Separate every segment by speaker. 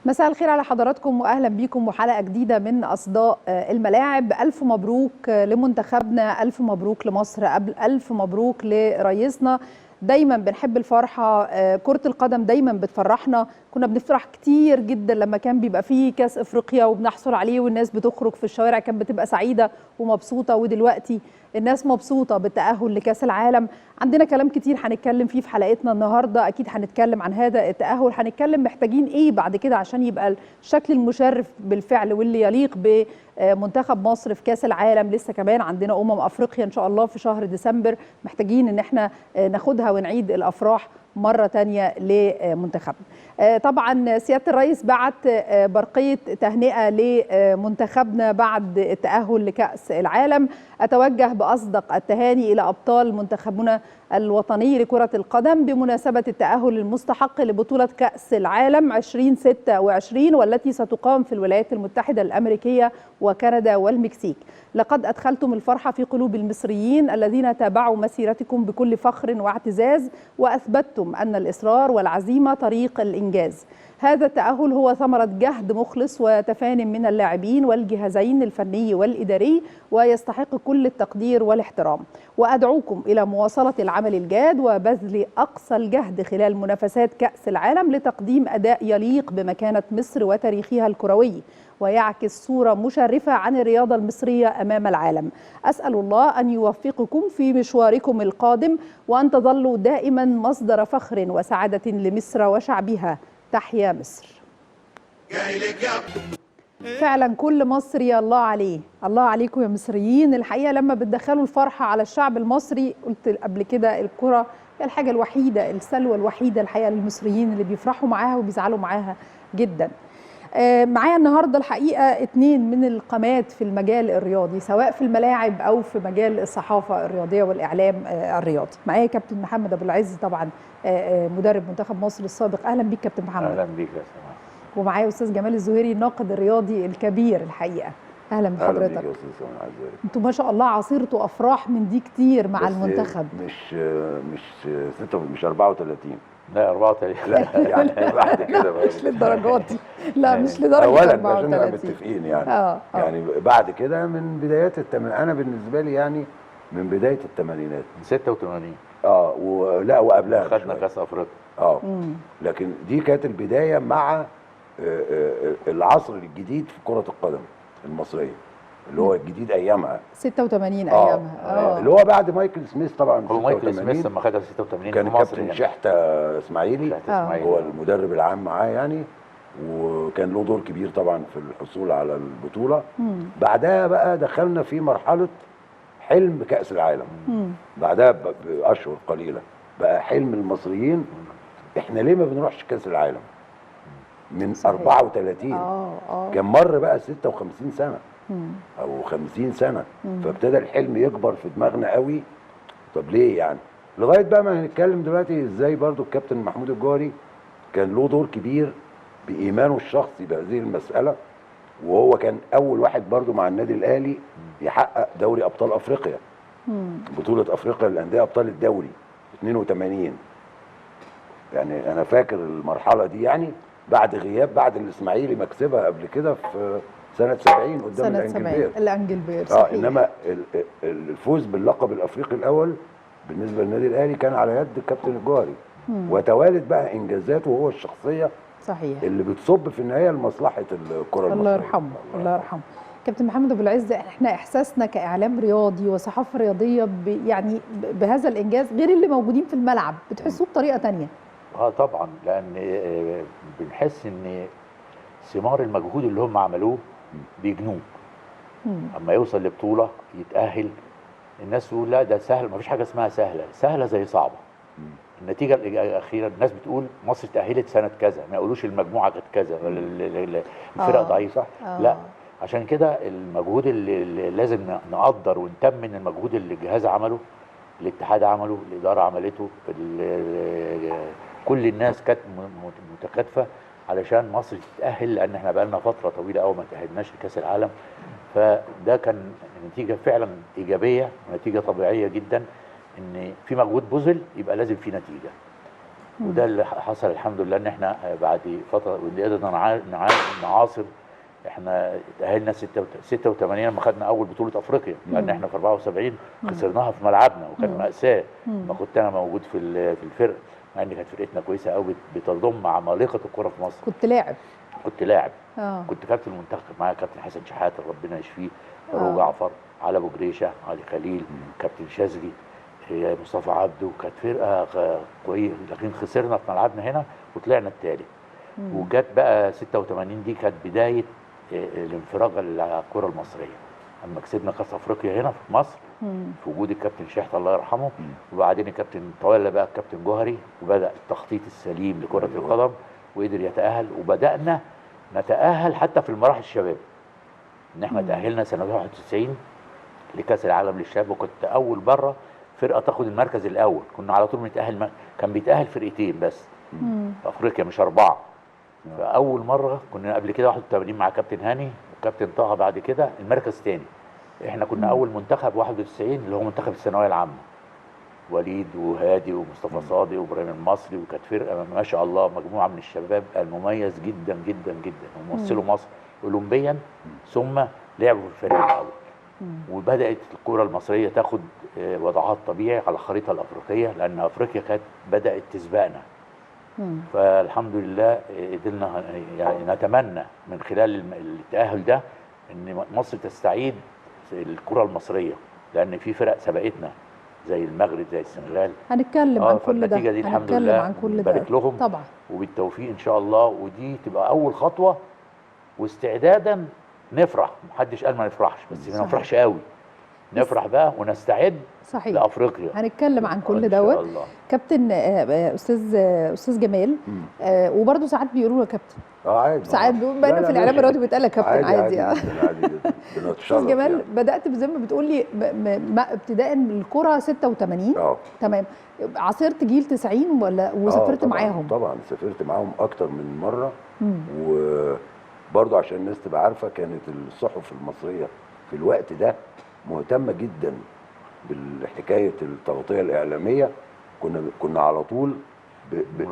Speaker 1: مساء الخير على حضراتكم واهلا بيكم وحلقه جديده من اصداء الملاعب. الف مبروك لمنتخبنا، الف مبروك لمصر، الف مبروك لرئيسنا. دايما بنحب الفرحه، كره القدم دايما بتفرحنا. كنا بنفرح كتير جدا لما كان بيبقى فيه كاس افريقيا وبنحصل عليه والناس بتخرج في الشوارع، كانت بتبقى سعيده ومبسوطه. ودلوقتي الناس مبسوطه بالتاهل لكاس العالم. عندنا كلام كتير هنتكلم فيه في حلقتنا النهارده، اكيد هنتكلم عن هذا التاهل، هنتكلم محتاجين ايه بعد كده عشان يبقى الشكل المشرف بالفعل واللي يليق بمنتخب مصر في كاس العالم. لسه كمان عندنا افريقيا ان شاء الله في شهر ديسمبر، محتاجين ان احنا ناخدها ونعيد الافراح مرة تانية لمنتخبنا. طبعا سيادة الرئيس بعت برقية تهنئة لمنتخبنا بعد التأهل لكأس العالم. أتوجه بأصدق التهاني إلى أبطال منتخبنا الوطني لكرة القدم بمناسبة التأهل المستحق لبطولة كأس العالم 2026 والتي ستقام في الولايات المتحدة الأمريكية وكندا والمكسيك. لقد أدخلتم الفرحة في قلوب المصريين الذين تابعوا مسيرتكم بكل فخر واعتزاز، وأثبتتم أن الإصرار والعزيمة طريق الإنجاز. هذا التأهل هو ثمرة جهد مخلص وتفان من اللاعبين والجهازين الفني والإداري، ويستحق كل التقدير والاحترام. وأدعوكم إلى مواصلة العمل الجاد وبذل أقصى الجهد خلال منافسات كأس العالم لتقديم أداء يليق بمكانة مصر وتاريخها الكروي، ويعكس صورة مشرفة عن الرياضة المصرية أمام العالم. أسأل الله أن يوفقكم في مشواركم القادم، وأن تظلوا دائما مصدر فخر وسعادة لمصر وشعبها. تحيا مصر. فعلا كل مصري الله عليه، الله عليكم يا مصريين. الحقيقة لما بتدخلوا الفرحة على الشعب المصري، قلت قبل كده الكرة هي الحاجة الوحيدة، السلوى الوحيدة الحقيقة للمصريين اللي بيفرحوا معاها وبيزعلوا معاها جدا. معايا النهارده الحقيقه اتنين من القامات في المجال الرياضي، سواء في الملاعب او في مجال الصحافه الرياضيه والاعلام الرياضي. معايا كابتن محمد ابو العز، طبعا مدرب منتخب مصر السابق. اهلا بيك كابتن محمد.
Speaker 2: اهلا بيك يا سماح.
Speaker 1: ومعايا استاذ جمال الزهيري، الناقد الرياضي الكبير الحقيقه. اهلا بحضرتك.
Speaker 2: اهلا بيك يا استاذ سماح.
Speaker 1: انتوا ما شاء الله عصيرتوا افراح من دي كتير مع المنتخب.
Speaker 2: مش 34.
Speaker 3: لا 34.
Speaker 2: لا يعني بعد كده
Speaker 1: مش للدرجات دي، لا مش لدرجه
Speaker 2: اولا
Speaker 1: 34
Speaker 2: عشان نبقى متفقين يعني. يعني بعد كده من بدايات انا بالنسبه لي يعني من بدايه الثمانينات،
Speaker 3: من 86.
Speaker 2: ولا وقبلها
Speaker 3: خدنا كاس افريقيا.
Speaker 2: لكن دي كانت البدايه مع العصر الجديد في كره القدم المصريه، اللي هو الجديد ايامها
Speaker 1: 86 ايامها.
Speaker 2: اللي هو بعد مايكل سميث طبعا.
Speaker 3: هو مايكل سميث لما خدها في 86
Speaker 2: كان كابتن شحته اسماعيلي هو المدرب العام معاه يعني، وكان له دور كبير طبعا في الحصول على البطوله. بعدها بقى دخلنا في مرحله حلم كاس العالم. بعدها باشهر قليله بقى حلم المصريين، احنا ليه ما بنروحش كاس العالم من صحيح. 34 كان مر بقى 56 سنه او 50 سنه. فابتدى الحلم يكبر في دماغنا قوي. طب ليه يعني؟ لغايه بقى ما هنتكلم دلوقتي ازاي برضو الكابتن محمود الجوهري كان له دور كبير بايمانه الشخصي بهذه المساله، وهو كان اول واحد برضو مع النادي الاهلي يحقق دوري ابطال افريقيا. بطوله افريقيا للانديه ابطال الدوري 82. يعني انا فاكر المرحله دي يعني بعد غياب، بعد الاسماعيلي مكسبها قبل كده في سنة 70 قدام
Speaker 1: الانجلبير صحيح.
Speaker 2: انما الفوز باللقب الافريقي الاول بالنسبه للنادي الاهلي كان على يد الكابتن الجوهري، وتوالد بقى انجازاته وهو الشخصيه صحيح اللي بتصب في النهايه لمصلحه الكره المصريه.
Speaker 1: الله يرحمه الله يرحمه. كابتن محمد ابو العز، احنا احساسنا كاعلام رياضي وصحافه رياضيه يعني بهذا الانجاز غير اللي موجودين في الملعب، بتحسوه بطريقه ثانيه؟
Speaker 3: طبعا، لان بنحس ان ثمار المجهود اللي هم عملوه بيجنوه. اما يوصل لبطوله يتاهل، الناس تقول لا ده سهل، ما فيش حاجه اسمها سهله زي صعبه. النتيجه الاخيره الناس بتقول مصر تاهلت سنه كذا، ما يقولوش المجموعه كانت كذا ولا الفرق ضعيفه. لا، عشان كده المجهود اللي لازم نقدر ونتمن المجهود اللي الجهاز عمله، الاتحاد عمله، الاداره عملته، كل الناس كانت متكاتفه علشان مصر تتأهل، لأن احنا بقالنا فترة طويلة قوي ما تأهلناش لكأس العالم. فده كان نتيجة فعلا إيجابية ونتيجة طبيعية جدا، إن في مجهود بذل يبقى لازم في نتيجة. وده اللي حصل الحمد لله، ان احنا بعد فتره قدرنا نعاصر. احنا تاهلنا 86 لما خدنا اول بطوله افريقيا، لان احنا في 74 خسرناها في ملعبنا وكان ماساه. ما كنت انا موجود في الفرقه، مع ان كانت فرقتنا كويسه قوي بتضم عمالقه الكره في مصر.
Speaker 1: كنت لاعب؟
Speaker 3: كنت لاعب. كنت كابتن المنتخب، معايا كابتن حسن شحاته ربنا يشفيه، فاروق جعفر، علي ابو جريشه، علي خليل، كابتن شاذلي، مصطفى عبده. كانت فرقه كويسه، لكن خسرنا في ملعبنا هنا وطلعنا الثالث. وجت بقى 86 دي كانت بدايه الانفراج على الكره المصريه، اما كسبنا كاس افريقيا هنا في مصر في وجود الكابتن شحته الله يرحمه. وبعدين الكابتن تولى بقى الكابتن جوهري، وبدا التخطيط السليم لكره القدم وقدر يتاهل. وبدانا نتاهل حتى في المراحل الشباب، ان احنا تاهلنا سنه 91 لكاس العالم للشباب، وكنت اول مره فرقه تاخد المركز الاول. كنا على طول بنتاهل، كان بيتاهل فرقتين بس في افريقيا مش 4. فاول مره كنا قبل كده 81 مع كابتن هاني وكابتن طه، بعد كده المركز تاني. احنا كنا اول منتخب 91 اللي هو منتخب الثانويه العامه، وليد وهادي ومصطفى صادق وابراهيم المصري. وكانت فرقه ما شاء الله، مجموعه من الشباب المميز جدا جدا جدا، ومثلوا مصر اولمبيا ثم لعبوا في الفريق الاول. وبدات الكره المصريه تاخد وضعها الطبيعي على الخريطه الافريقيه، لان افريقيا كانت بدات تسبقنا. فالحمد لله قدرنا يعني نتمنى من خلال التاهل ده ان مصر تستعيد الكره المصريه، لان في فرق سبقتنا زي المغرب زي السنغال.
Speaker 1: هنتكلم عن كل ده،
Speaker 3: النتيجه دي الحمد لله
Speaker 1: عن كل ده
Speaker 3: بارك لهم
Speaker 1: طبعا،
Speaker 3: وبالتوفيق ان شاء الله. ودي تبقى اول خطوه، واستعدادا نفرح. محدش قال ما نفرحش، بس ما نفرحش قوي، نفرح بقى ونستعد
Speaker 1: صحيح
Speaker 3: لافريقيا.
Speaker 1: هنتكلم عن كل دوت. كابتن استاذ جمال، وبرده ساعات بيقولوا له كابتن،
Speaker 2: عادي،
Speaker 1: ساعات بقى في الاعلام الرياضي بيتقال لك كابتن عادي.
Speaker 2: عادي جدا.
Speaker 1: استاذ جمال يعني. بدات زي ما بتقول لي ابتداء الكره 86 تمام، عاصرت جيل 90 ولا وسافرت معاهم؟
Speaker 2: طبعا سافرت معاهم اكتر من مره. وبرضه عشان الناس تبقى عارفه، كانت الصحف المصريه في الوقت ده مهتمه جدا بالحكايه التغطيه الاعلاميه. كنا على طول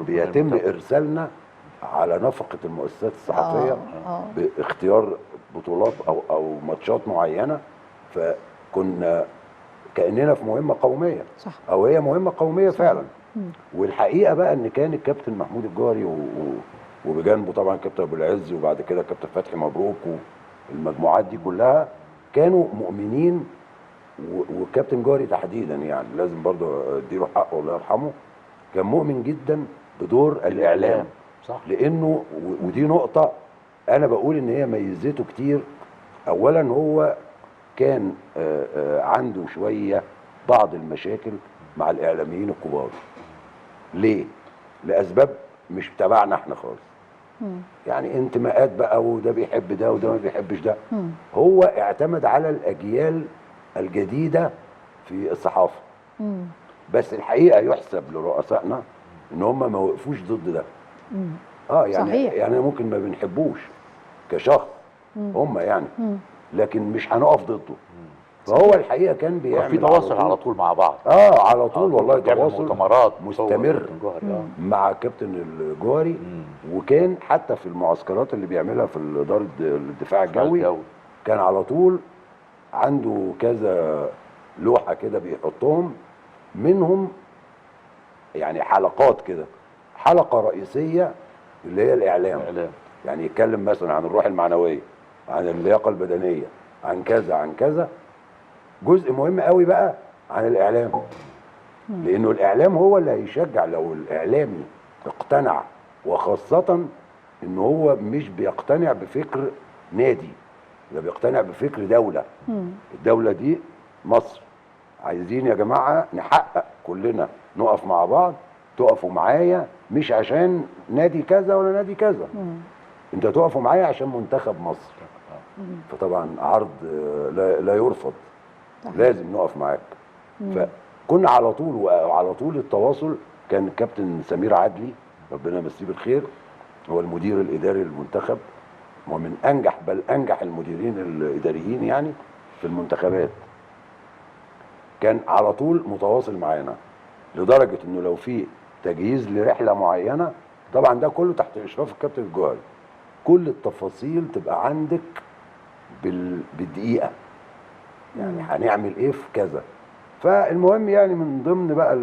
Speaker 2: بيتم ارسالنا على نفقه المؤسسات الصحفيه باختيار بطولات او ماتشات معينه. فكنا كاننا في مهمه قوميه،
Speaker 1: صح.
Speaker 2: او هي مهمه قوميه فعلا. والحقيقه بقى ان كان الكابتن محمود الجوهري وبجانبه طبعا كابتن ابو العز، وبعد كده كابتن فتحي مبروك، والمجموعات دي كلها كانوا مؤمنين. والكابتن جوهري تحديدا يعني لازم برضه اديله حقه الله يرحمه، كان مؤمن جدا بدور الاعلام.
Speaker 3: صح.
Speaker 2: لانه ودي نقطه انا بقول ان هي ميزته كتير. اولا هو كان عنده شويه بعض المشاكل مع الاعلاميين الكبار. ليه؟ لاسباب مش تبعنا احنا خالص. يعني انتماءات بقى، وده بيحب ده وده ما بيحبش ده. هو اعتمد على الاجيال الجديده في الصحافه. بس الحقيقه يحسب لرؤسائنا ان هم ما وقفوش ضد ده. يعني
Speaker 1: صحيح.
Speaker 2: يعني ممكن ما بنحبوش كشخص هم يعني، لكن مش هنقف ضده. فهو الحقيقه كان بيعمل
Speaker 3: في تواصل على طول مع بعض.
Speaker 2: على طول والله تواصل
Speaker 3: مؤتمرات
Speaker 2: مستمر مع كابتن الجوهري. وكان حتى في المعسكرات اللي بيعملها في إدارة الدفاع الجوي كان على طول عنده كذا لوحة كده بيحطهم، منهم يعني حلقات كده. حلقة رئيسية اللي هي الإعلام، يعني يتكلم مثلا عن الروح المعنوية، عن اللياقة البدنية، عن كذا عن كذا. جزء مهم قوي بقى عن الإعلام، لأنه الإعلام هو اللي هيشجع. لو الإعلامي اقتنع، وخاصة إنه هو مش بيقتنع بفكر نادي، ده بيقتنع بفكر دولة. الدولة دي مصر، عايزين يا جماعة نحقق كلنا، نقف مع بعض، تقفوا معايا مش عشان نادي كذا ولا نادي كذا، انت تقفوا معايا عشان منتخب مصر. فطبعا عرض لا يرفض، لازم نقف معاك. فكنا على طول، وعلى طول التواصل. كان كابتن سمير عدلي ربنا يمسيه بالخير هو المدير الاداري للمنتخب، ومن انجح بل انجح المديرين الاداريين يعني في المنتخبات. كان على طول متواصل معانا، لدرجه انه لو في تجهيز لرحله معينه. طبعا ده كله تحت اشراف الكابتن الجوهري، كل التفاصيل تبقى عندك بالدقيقه، يعني هنعمل ايه في كذا. فالمهم يعني من ضمن بقى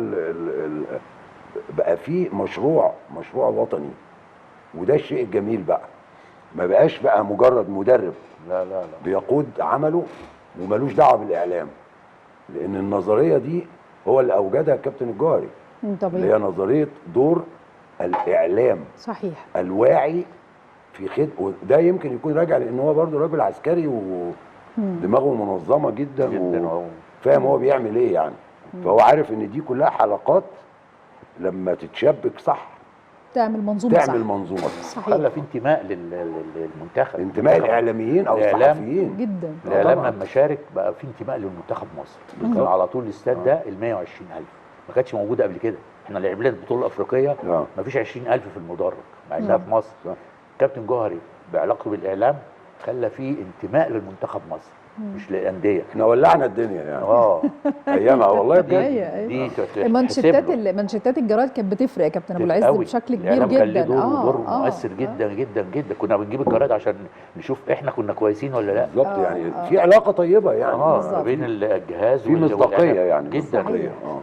Speaker 2: بقى في مشروع وطني، وده الشيء الجميل بقى، ما بقاش بقى مجرد مدرب
Speaker 3: لا لا لا
Speaker 2: بيقود عمله وملوش دعوه بالاعلام، لان النظريه دي هو اللي اوجدها الكابتن الجوهري، اللي هي نظريه دور الاعلام
Speaker 1: صحيح
Speaker 2: الواعي في وده يمكن يكون راجع لان هو برضه راجل عسكري ودماغه منظمه جدا وفاهم هو بيعمل ايه يعني. فهو عارف ان دي كلها حلقات لما تتشبك صح
Speaker 1: تعمل منظومه صح.
Speaker 2: صحيح.
Speaker 3: خلى في انتماء للمنتخب،
Speaker 2: انتماء الاعلاميين او الصحفيين
Speaker 1: جدا.
Speaker 3: الاعلام لما شارك بقى في انتماء للمنتخب مصر. كان على طول الاستاد ده ال 120,000 ما كانتش موجوده قبل كده. احنا لعبنا البطوله الافريقيه ما فيش 20,000 في المدرج مع انها في مصر. كابتن جوهري بعلاقته بالاعلام خلى في انتماء للمنتخب مصر مش للانديه.
Speaker 2: احنا ولعنا الدنيا يعني ايامها والله بجد.
Speaker 3: دي
Speaker 1: منشطات الجرايد كانت بتفرق يا كابتن ابو العز بشكل كبير جدا.
Speaker 3: كان له دور مؤثر جدا جدا جدا. كنا بنجيب الجرايد عشان نشوف احنا كنا كويسين ولا لا.
Speaker 2: بالظبط يعني في علاقه طيبه يعني
Speaker 3: بين الجهاز
Speaker 2: في مصداقيه يعني
Speaker 3: جدا.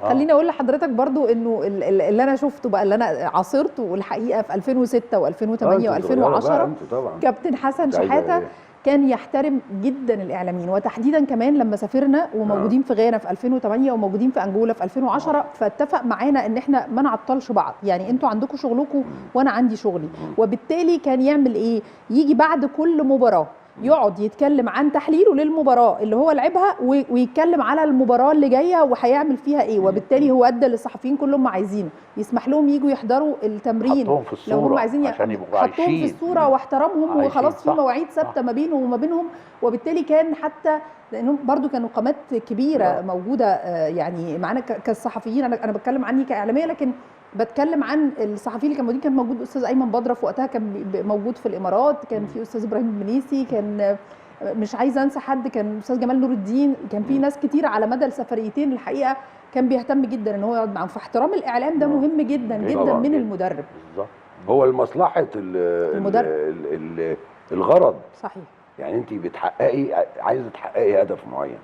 Speaker 1: خليني اقول لحضرتك برضو انه اللي انا شفته بقى، اللي انا عاصرته والحقيقه في 2006 و2008 و2010 كابتن حسن شحاته كان يحترم جدا الاعلاميين، وتحديدا كمان لما سافرنا وموجودين في غانا في 2008 وموجودين في انجولا في 2010، فاتفق معانا ان احنا ما نعطلش بعض، يعني انتوا عندكم شغلكم وانا عندي شغلي. وبالتالي كان يعمل ايه؟ يجي بعد كل مباراه يقعد يتكلم عن تحليله للمباراه اللي هو لعبها ويتكلم على المباراه اللي جايه وهيعمل فيها ايه. وبالتالي هو ادى للصحفيين كلهم ما عايزينه، يسمح لهم يجوا يحضروا التمرين
Speaker 3: حطهم في الصوره
Speaker 1: لو هم عايزين،
Speaker 3: عشان يبقوا
Speaker 1: حطهم في الصوره واحترمهم وخلاص في مواعيد ثابته ما بينه وما بينهم. وبالتالي كان حتى لانهم برضو كانوا قامات كبيره موجوده يعني معانا كالصحفيين. انا بتكلم عني كاعلاميه، لكن بتكلم عن الصحفيين اللي كانوا موجودين. كان موجود استاذ ايمن بدره في وقتها، كان موجود في الامارات، كان في استاذ ابراهيم المنيسي، كان مش عايزه انسى حد، كان استاذ جمال نور الدين، كان في ناس كتير على مدى السفريتين الحقيقه كان بيهتم جدا ان هو يقعد معاهم. فاحترام الاعلام ده مهم جدا جدا من المدرب.
Speaker 2: بالظبط، هو لمصلحه
Speaker 1: المدرب
Speaker 2: الغرض.
Speaker 1: صحيح.
Speaker 2: يعني انت بتحققي، عايزه تحققي هدف معين.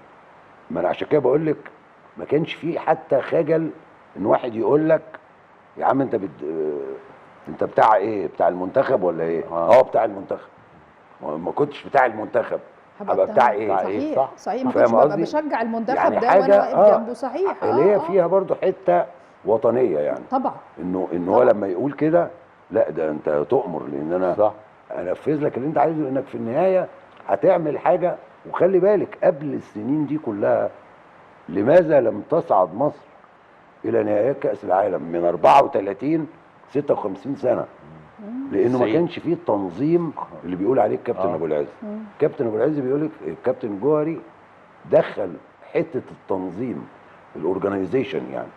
Speaker 2: ما انا عشان كده بقول لك ما كانش فيه حتى خجل ان واحد يقول لك يا عم انت بتاع ايه؟ بتاع المنتخب ولا ايه؟ بتاع المنتخب. ما كنتش بتاع المنتخب، هبقى بتاع ايه؟
Speaker 1: صحيح صحيح. ما كنتش ببقى بشجع المنتخب يعني ده وانا واقف جنبه. صحيح.
Speaker 2: اللي هي فيها برضو حته وطنيه يعني
Speaker 1: طبعا.
Speaker 2: انه هو لما يقول كده لا ده انت تؤمر، لان انا انفذ لك اللي انت عايزه، لانك في النهايه هتعمل حاجه. وخلي بالك قبل السنين دي كلها لماذا لم تصعد مصر الى نهائيات كاس العالم من 34 56 سنه؟ لانه ما كانش فيه التنظيم اللي بيقول عليه الكابتن ابو العز. كابتن ابو العز بيقول لك الكابتن الجوهري دخل حته التنظيم الاورجنايزيشن يعني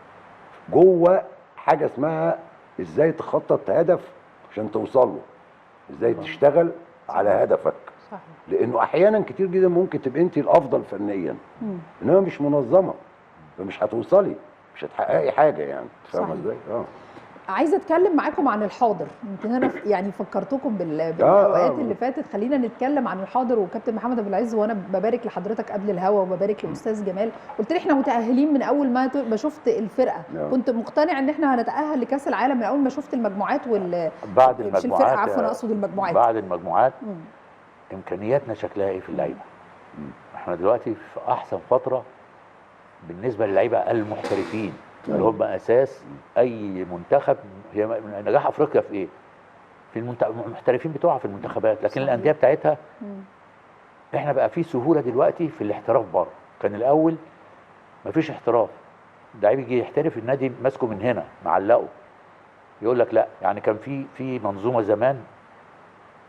Speaker 2: جوه حاجه اسمها ازاي تخطط هدف عشان توصل له، ازاي تشتغل على هدفك. صحيح. لانه احيانا كتير جدا ممكن تبقى انت الافضل فنيا انما مش منظمه، فمش هتوصلي، مش هتحققي حاجه يعني. فاهمه ازاي؟
Speaker 1: عايزه اتكلم معاكم عن الحاضر. يمكن انا يعني فكرتكم بالاوقات اللي فاتت. خلينا نتكلم عن الحاضر. وكابتن محمد ابو العز، وانا ببارك لحضرتك قبل الهوا وببارك لاستاذ جمال، قلت لي احنا متاهلين من اول ما شفت الفرقه. كنت مقتنع ان احنا هنتاهل لكاس العالم من اول ما شفت المجموعات
Speaker 3: بعد المجموعات.
Speaker 1: الفرقه عفوا، اقصد المجموعات.
Speaker 3: بعد المجموعات امكانياتنا شكلها ايه في اللعيبه؟ احنا دلوقتي في احسن فتره بالنسبه للعيبه المحترفين اللي هم اساس اي منتخب. هي نجاح افريقيا في ايه؟ في المحترفين بتوعها في المنتخبات، لكن الانديه بتاعتها احنا بقى في سهوله دلوقتي في الاحتراف بره. كان الاول مفيش احتراف، اللعيب يجي يحترف النادي ماسكه من هنا معلقه، يقول لك لا. يعني كان في منظومه زمان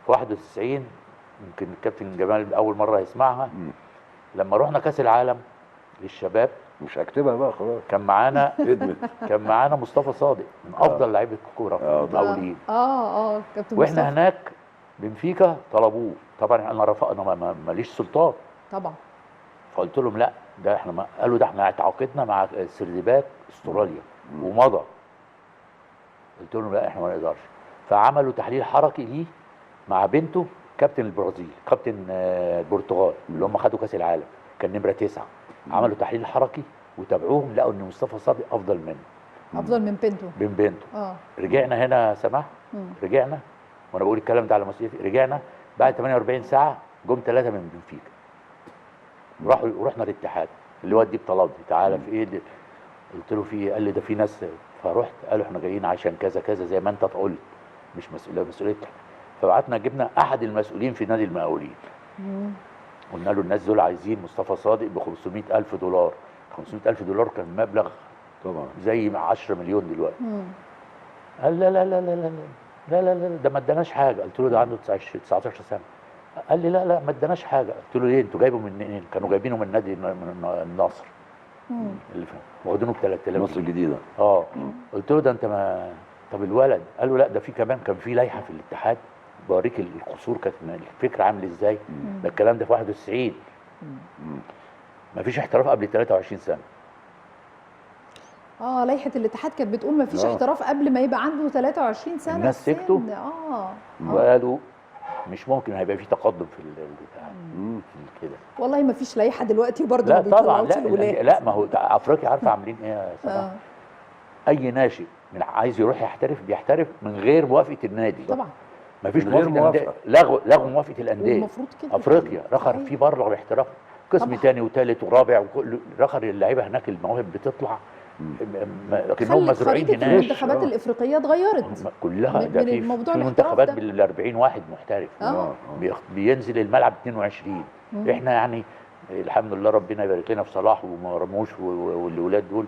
Speaker 3: في 91، يمكن الكابتن جمال اول مره يسمعها، لما رحنا كاس العالم للشباب،
Speaker 2: مش هكتبها بقى خلاص،
Speaker 3: كان معانا مصطفى صادق من افضل لعيبه الكوره في المقاولين.
Speaker 1: كابتن
Speaker 3: واحنا مصطفى هناك بنفيكا طلبوه. طبعا انا ماليش سلطان طبعا، فقلت لهم لا ده احنا قالوا ده احنا تعاقدنا مع سردباك استراليا ومضى. قلت لهم لا احنا ما نقدرش. فعملوا تحليل حركي ليه مع بنته كابتن البرازيل، كابتن البرتغال اللي هم خدوا كاس العالم، كان نمره 9. عملوا تحليل حركي وتابعوهم، لقوا ان مصطفى صبري افضل منه.
Speaker 1: افضل من بنته.
Speaker 3: من بنته. رجعنا هنا سماح، رجعنا وانا بقول الكلام ده على مسؤوليتي، رجعنا بعد 48 ساعه جم 3 من بنفيكا. رحنا الاتحاد اللي هو الديب طلبني تعالى في ايه دي؟ قلت له في ايه؟ قال لي ده في ناس. فرحت قالوا احنا جايين عشان كذا كذا زي ما انت قلت، مش مسؤوليتك. فبعتنا جبنا احد المسؤولين في نادي المقاولين. قلنا له الناس دول عايزين مصطفى صادق ب 500,000 دولار. 500,000 دولار كان مبلغ
Speaker 2: طبعا
Speaker 3: زي 10 مليون دلوقتي. قال لا لا لا لا لا لا لا لا ده ما اداناش حاجه. قلت له ده عنده 19 سنه. قال لي لا لا ما اداناش حاجه. قلت له ليه انتوا جايبه منين؟ كانوا جايبينه من نادي النصر اللي واخدينه ب 3000
Speaker 2: مصر الجديده.
Speaker 3: قلت له ده انت ما. طب الولد قال له لا ده في كمان كان في لائحه في الاتحاد بوريك القصور كانت الفكره عامل ازاي. ده الكلام ده في 91. ما فيش احتراف قبل 23 سنه.
Speaker 1: لائحه الاتحاد كانت بتقول ما فيش احتراف قبل ما يبقى عنده 23 سنه.
Speaker 3: الناس سكتوا وقالوا مش ممكن هيبقى في تقدم في البتاع كده.
Speaker 1: والله ما فيش لائحه دلوقتي برضه.
Speaker 3: لا طبعا لا ما هو افريقيا عارفه عاملين ايه يا سماح؟ اي ناشئ من عايز يروح يحترف بيحترف من غير موافقه النادي.
Speaker 1: طبعا
Speaker 3: ما فيش موافقه. لغوا موافقه الانديه.
Speaker 1: المفروض كده
Speaker 3: افريقيا رخر في بره الاحتراف قسم ثاني وثالث ورابع رخر اللعيبه هناك المواهب بتطلع لكنهم مزروعين هناك.
Speaker 1: المنتخبات الافريقيه اتغيرت
Speaker 3: كلها. ده في منتخبات بال 40 واحد محترف. بينزل الملعب 22. احنا يعني الحمد لله ربنا يبارك لنا في صلاح ومرموش والاولاد دول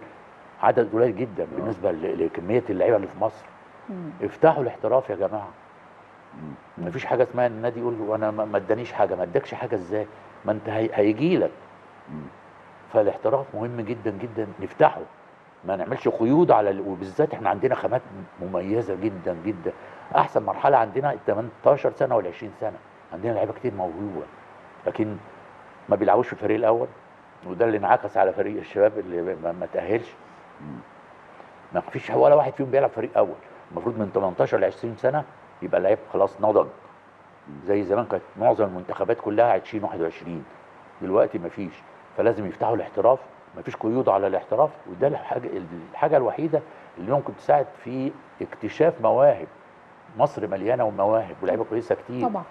Speaker 3: عدد قليل جدا بالنسبه لكميه اللعيبه اللي في مصر. افتحوا الاحتراف يا جماعه. ما فيش حاجه اسمها النادي يقول له انا ما ادانيش حاجه. ما اداكش حاجه ازاي؟ ما انت هيجي لك. فالاحتراف مهم جدا جدا نفتحه، ما نعملش قيود على وبالذات احنا عندنا خامات مميزه جدا جدا. احسن مرحله عندنا ال 18 سنه وال 20 سنه. عندنا لعيبه كتير موهوبه لكن ما بيلعبوش في الفريق الاول، وده اللي انعكس على فريق الشباب اللي ما تاهلش. ما فيش ولا واحد فيهم بيلعب فريق اول. المفروض من 18 ل 20 سنه يبقى اللعيب خلاص نضج. زي زمان كانت معظم المنتخبات كلها 20 21. دلوقتي ما فيش. فلازم يفتحوا الاحتراف. ما فيش قيود على الاحتراف، وده الحاجه الوحيده اللي ممكن تساعد في اكتشاف مواهب. مصر مليانه مواهب ولاعيبه كويسه كتير.
Speaker 1: طبعا.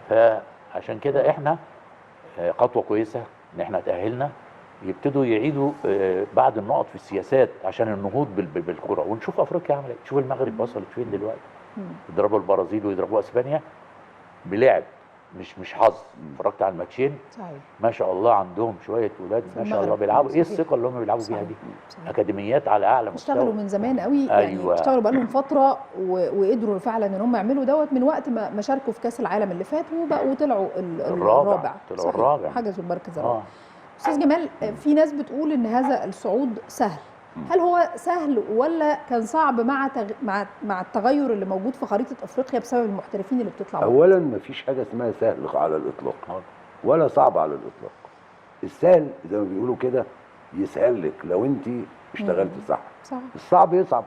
Speaker 3: فعشان كده احنا خطوه كويسه ان احنا تاهلنا. يبتدوا يعيدوا بعض النقط في السياسات عشان النهوض بالكره. ونشوف افريقيا عملت ايه. شوف المغرب وصلت فين دلوقتي. يضربوا البرازيل ويضربوا اسبانيا بلعب مش حظ. اتفرجت على الماتشين
Speaker 1: صحيح.
Speaker 3: ما شاء الله عندهم شويه ولاد ما شاء الله بيلعبوا. ايه الثقه اللي هم بيلعبوا بيها دي؟ اكاديميات على اعلى مستوى.
Speaker 1: اشتغلوا من زمان قوي. يعني اشتغلوا بقى لهم فتره وقدروا فعلا ان هم يعملوا دوت من وقت ما شاركوا في كاس العالم اللي فات وبقوا طلعوا الرابع.
Speaker 3: طلعوا الرابع.
Speaker 1: حجزوا المركز الرابع. استاذ جمال، في ناس بتقول ان هذا الصعود سهل. هل هو سهل ولا كان صعب مع التغير اللي موجود في خريطه افريقيا بسبب المحترفين اللي بتطلع؟
Speaker 2: اولا ما فيش حاجه اسمها سهل على الاطلاق ولا صعب على الاطلاق. السهل زي ما بيقولوا كده يسهل لك لو انت اشتغلت صح. الصعب يصعب.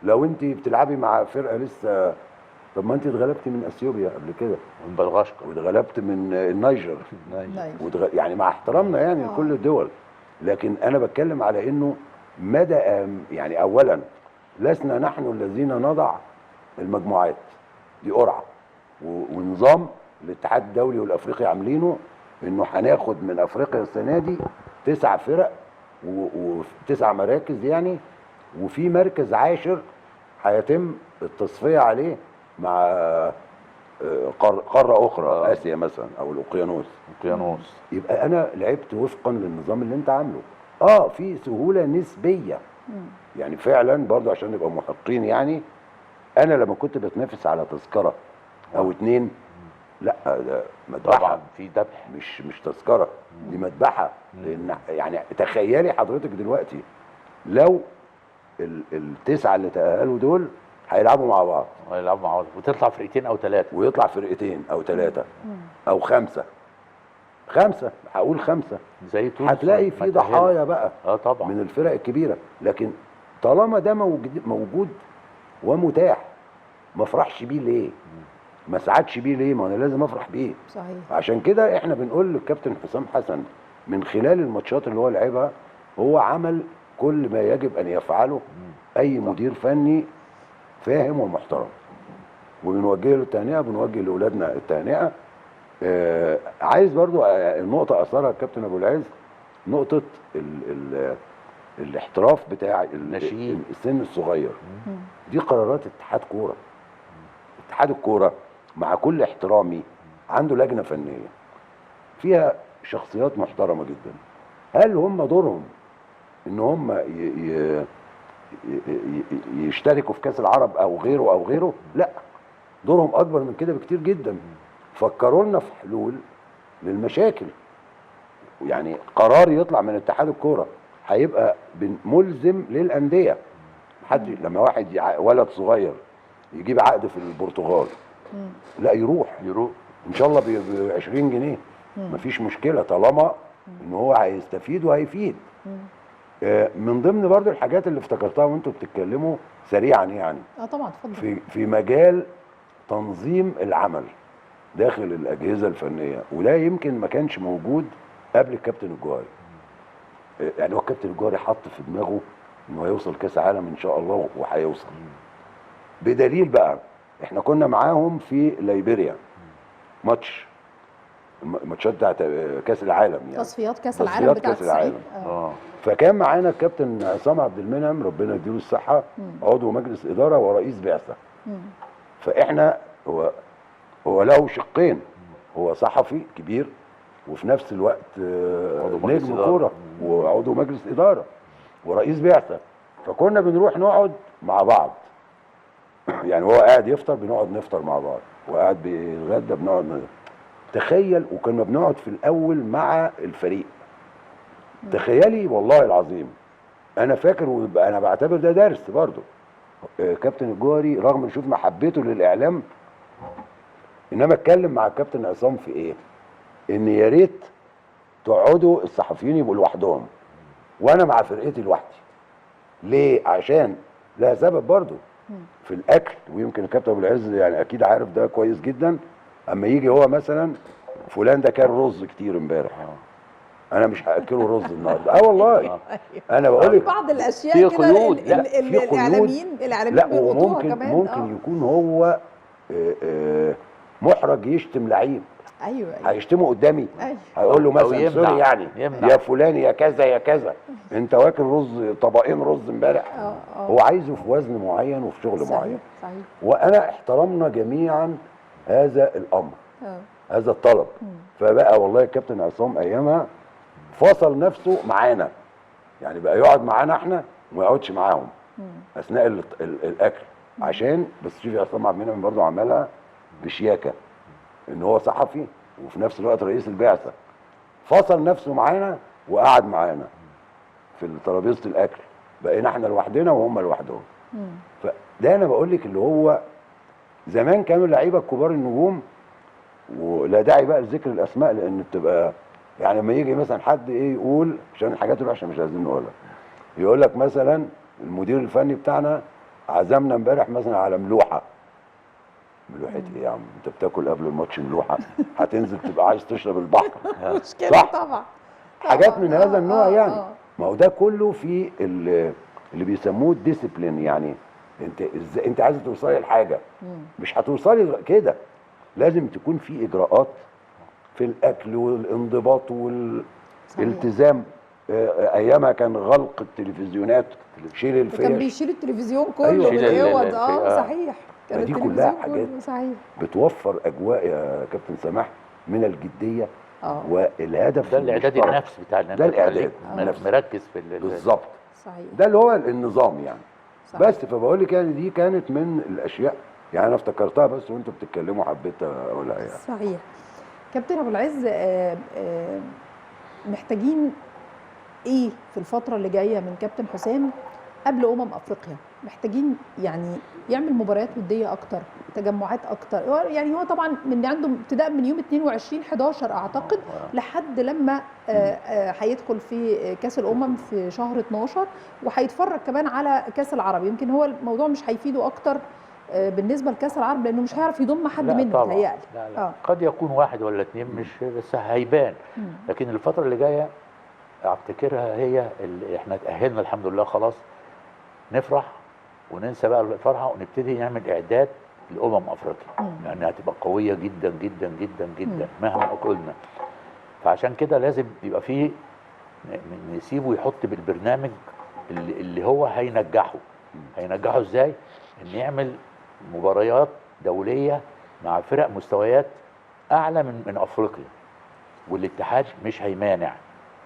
Speaker 2: لو انت بتلعبي مع فرقه لسه. طب ما انت اتغلبتي من اثيوبيا قبل كده
Speaker 3: من بلغاشقه
Speaker 2: واتغلبت من النيجر يعني مع احترامنا يعني لكل الدول. لكن انا بتكلم على انه مدى يعني اولا لسنا نحن الذين نضع المجموعات دي قرعه ونظام الاتحاد الدولي والافريقي عاملينه انه هناخد من افريقيا السنه دي 9 فرق و9 مراكز يعني. وفي مركز 10 هيتم التصفيه عليه مع قاره اخرى اسيا مثلا او الاوقيانوس. يبقى انا لعبت وفقا للنظام اللي انت عامله. في سهوله نسبيه يعني فعلا برضه عشان نبقى محقين. يعني انا لما كنت بتنافس على تذكره او 2 لا ده مذبحه.
Speaker 3: طبعا في ذبح
Speaker 2: مش تذكره. دي مذبحه. لان يعني تخيلي حضرتك دلوقتي لو ال9 اللي تأهلوا دول هيلعبوا مع بعض.
Speaker 3: وتطلع فرقتين او 3
Speaker 2: ويطلع فرقتين او 3 او 5 هقول 5
Speaker 3: زي تونس.
Speaker 2: هتلاقي في ضحايا بقى
Speaker 3: طبعا
Speaker 2: من الفرق الكبيره. لكن طالما ده موجود ومتاح، ما افرحش بيه ليه؟ ما سعدش بيه ليه؟ ما انا لازم افرح بيه.
Speaker 1: صحيح.
Speaker 2: عشان كده احنا بنقول للكابتن حسام حسن من خلال الماتشات اللي هو لعبها، هو عمل كل ما يجب ان يفعله اي مدير فني فاهم ومحترم. وبنوجه له التهنئه، بنوجه لاولادنا التهنئه. عايز برضو النقطه اثرها الكابتن ابو العز، نقطه ال الاحتراف بتاع
Speaker 3: الناشئين،
Speaker 2: السن الصغير. دي قرارات اتحاد كوره. اتحاد الكوره مع كل احترامي عنده لجنه فنيه فيها شخصيات محترمه جدا. هل هم دورهم ان هم يشتركوا في كاس العرب او غيره او غيره؟ لا، دورهم اكبر من كده بكتير جدا. فكروا لنا في حلول للمشاكل. يعني قرار يطلع من اتحاد الكوره هيبقى ملزم للانديه. حد لما واحد ولد صغير يجيب عقد في البرتغال، لا يروح ان شاء الله ب 20 جنيه، مفيش مشكله طالما ان هو هيستفيد وهيفيد. من ضمن برضو الحاجات اللي افتكرتها وانتوا بتتكلموا سريعا يعني
Speaker 1: طبعا اتفضل.
Speaker 2: في مجال تنظيم العمل داخل الاجهزه الفنيه، وده يمكن ما كانش موجود قبل الكابتن الجوهري. يعني هو الكابتن الجوهري حط في دماغه انه هيوصل كاس عالم ان شاء الله، وهيوصل. بدليل بقى احنا كنا معاهم في ليبيريا ماتشات بتاعت كاس العالم، يعني
Speaker 1: تصفيات كاس العالم بتاعت 90.
Speaker 2: فكان معانا الكابتن عصام عبد المنعم ربنا يديله الصحه، عضو مجلس اداره ورئيس بعثه. فاحنا هو له شقين، هو صحفي كبير وفي نفس الوقت نجم كوره وعضو مجلس اداره ورئيس بعثه. فكنا بنروح نقعد مع بعض، يعني هو قاعد يفطر بنقعد نفطر مع بعض، وقاعد بيتغدى بنقعد تخيل. وكنا بنقعد في الاول مع الفريق. تخيلي والله العظيم، انا فاكر وانا بعتبر ده درس برضه. كابتن الجوهري رغم شوف محبته للاعلام، انما اتكلم مع الكابتن عصام في ايه؟ ان يا ريت تقعدوا الصحفيين يبقوا لوحدهم وانا مع فرقتي لوحدي. ليه؟ عشان لها سبب برضه في الاكل. ويمكن الكابتن ابو العز يعني اكيد عارف ده كويس جدا. اما يجي هو مثلا فلان ده كان رز كتير امبارح، انا مش هاكله رز النهارده. والله انا بقول لك
Speaker 1: بعض الاشياء
Speaker 3: في
Speaker 1: كده
Speaker 3: قيود.
Speaker 1: الاعلاميين
Speaker 2: لا،
Speaker 1: بيلقطوها كمان.
Speaker 2: ممكن يكون هو محرج يشتم لعيب.
Speaker 1: ايوه
Speaker 2: هيشتمه قدامي.
Speaker 1: أيوة.
Speaker 2: هيقول له مثلا سوري يعني
Speaker 3: يمنع.
Speaker 2: يا فلان يا كذا يا كذا، انت واكل رز طبقين رز امبارح. هو عايزه في وزن معين وفي شغل معين.
Speaker 1: صحيح.
Speaker 2: وانا احترمنا جميعا هذا الامر، هذا الطلب. فبقى والله الكابتن عصام ايامها فصل نفسه معانا، يعني بقى يقعد معانا احنا وما يقعدش معاهم اثناء الاكل. عشان بس شوفي عصام عبد المنعم برضه عملها بشياكه، ان هو صحفي وفي نفس الوقت رئيس البعثه، فصل نفسه معانا وقعد معانا في ترابيزه الاكل. بقينا احنا لوحدنا وهم لوحدهم. فده انا بقول لك اللي هو زمان كانوا اللعيبه الكبار النجوم، ولا داعي بقى لذكر الاسماء لان بتبقى يعني لما يجي مثلا حد يقول عشان الحاجات الوحشه مش عايزين نقولها، يقول لك مثلا المدير الفني بتاعنا عزمنا امبارح مثلا على ملوحه. ملوحه ايه يا عم؟ انت بتاكل قبل الماتش ملوحه؟ هتنزل تبقى عايز تشرب البحر.
Speaker 1: مشكله.
Speaker 2: صح؟
Speaker 1: طبعا
Speaker 2: حاجات من هذا النوع يعني. ما هو ده كله في اللي بيسموه الديسيبلين. يعني انت ازاي انت عايز توصلي لحاجه، مش هتوصلي كده. لازم تكون في اجراءات في الاكل والانضباط والالتزام. ايامها كان غلق التلفزيونات، شيل الفيش،
Speaker 1: كان بيشيل التلفزيون كله.
Speaker 2: أيوة.
Speaker 1: بالاوض. صحيح.
Speaker 2: دي كلها حاجات
Speaker 1: صحيح
Speaker 2: بتوفر اجواء يا كابتن سماح من الجديه. والهدف
Speaker 3: ده الاعداد النفسي بتاع الناس،
Speaker 2: ده الاعداد
Speaker 3: مركز في
Speaker 2: بالظبط.
Speaker 1: صحيح.
Speaker 2: ده اللي هو النظام يعني.
Speaker 1: صحيح.
Speaker 2: بس فبقول لك يعني دي كانت من الاشياء يعني انا افتكرتها بس وانتوا بتتكلموا حبيت اقولها يعني.
Speaker 1: صحيح. كابتن ابو العز، محتاجين ايه في الفتره اللي جايه من كابتن حسام قبل افريقيا؟ محتاجين يعني يعمل مباريات وديه اكتر، تجمعات اكتر. يعني هو طبعا من عنده ابتداء من يوم 22/11 اعتقد لحد لما هيدخل في كاس الامم في شهر 12 وهيتفرج كمان على كاس العرب. يمكن هو الموضوع مش هيفيده اكتر بالنسبه لكاس العرب لانه مش هيعرف يضم حد منه متهيألي.
Speaker 3: لا. قد يكون واحد ولا اتنين مش بس هيبان. لكن الفتره اللي جايه افتكرها هي اللي احنا اتأهلنا الحمد لله خلاص، نفرح وننسى بقى الفرحه ونبتدي نعمل اعداد لامم افريقيا لانها هتبقى قويه جدا جدا جدا جدا مهما قلنا. فعشان كده لازم يبقى فيه نسيبه يحط بالبرنامج اللي هو هينجحه ازاي؟ ان يعمل مباريات دوليه مع فرق مستويات اعلى من افريقيا، والاتحاد مش هيمانع.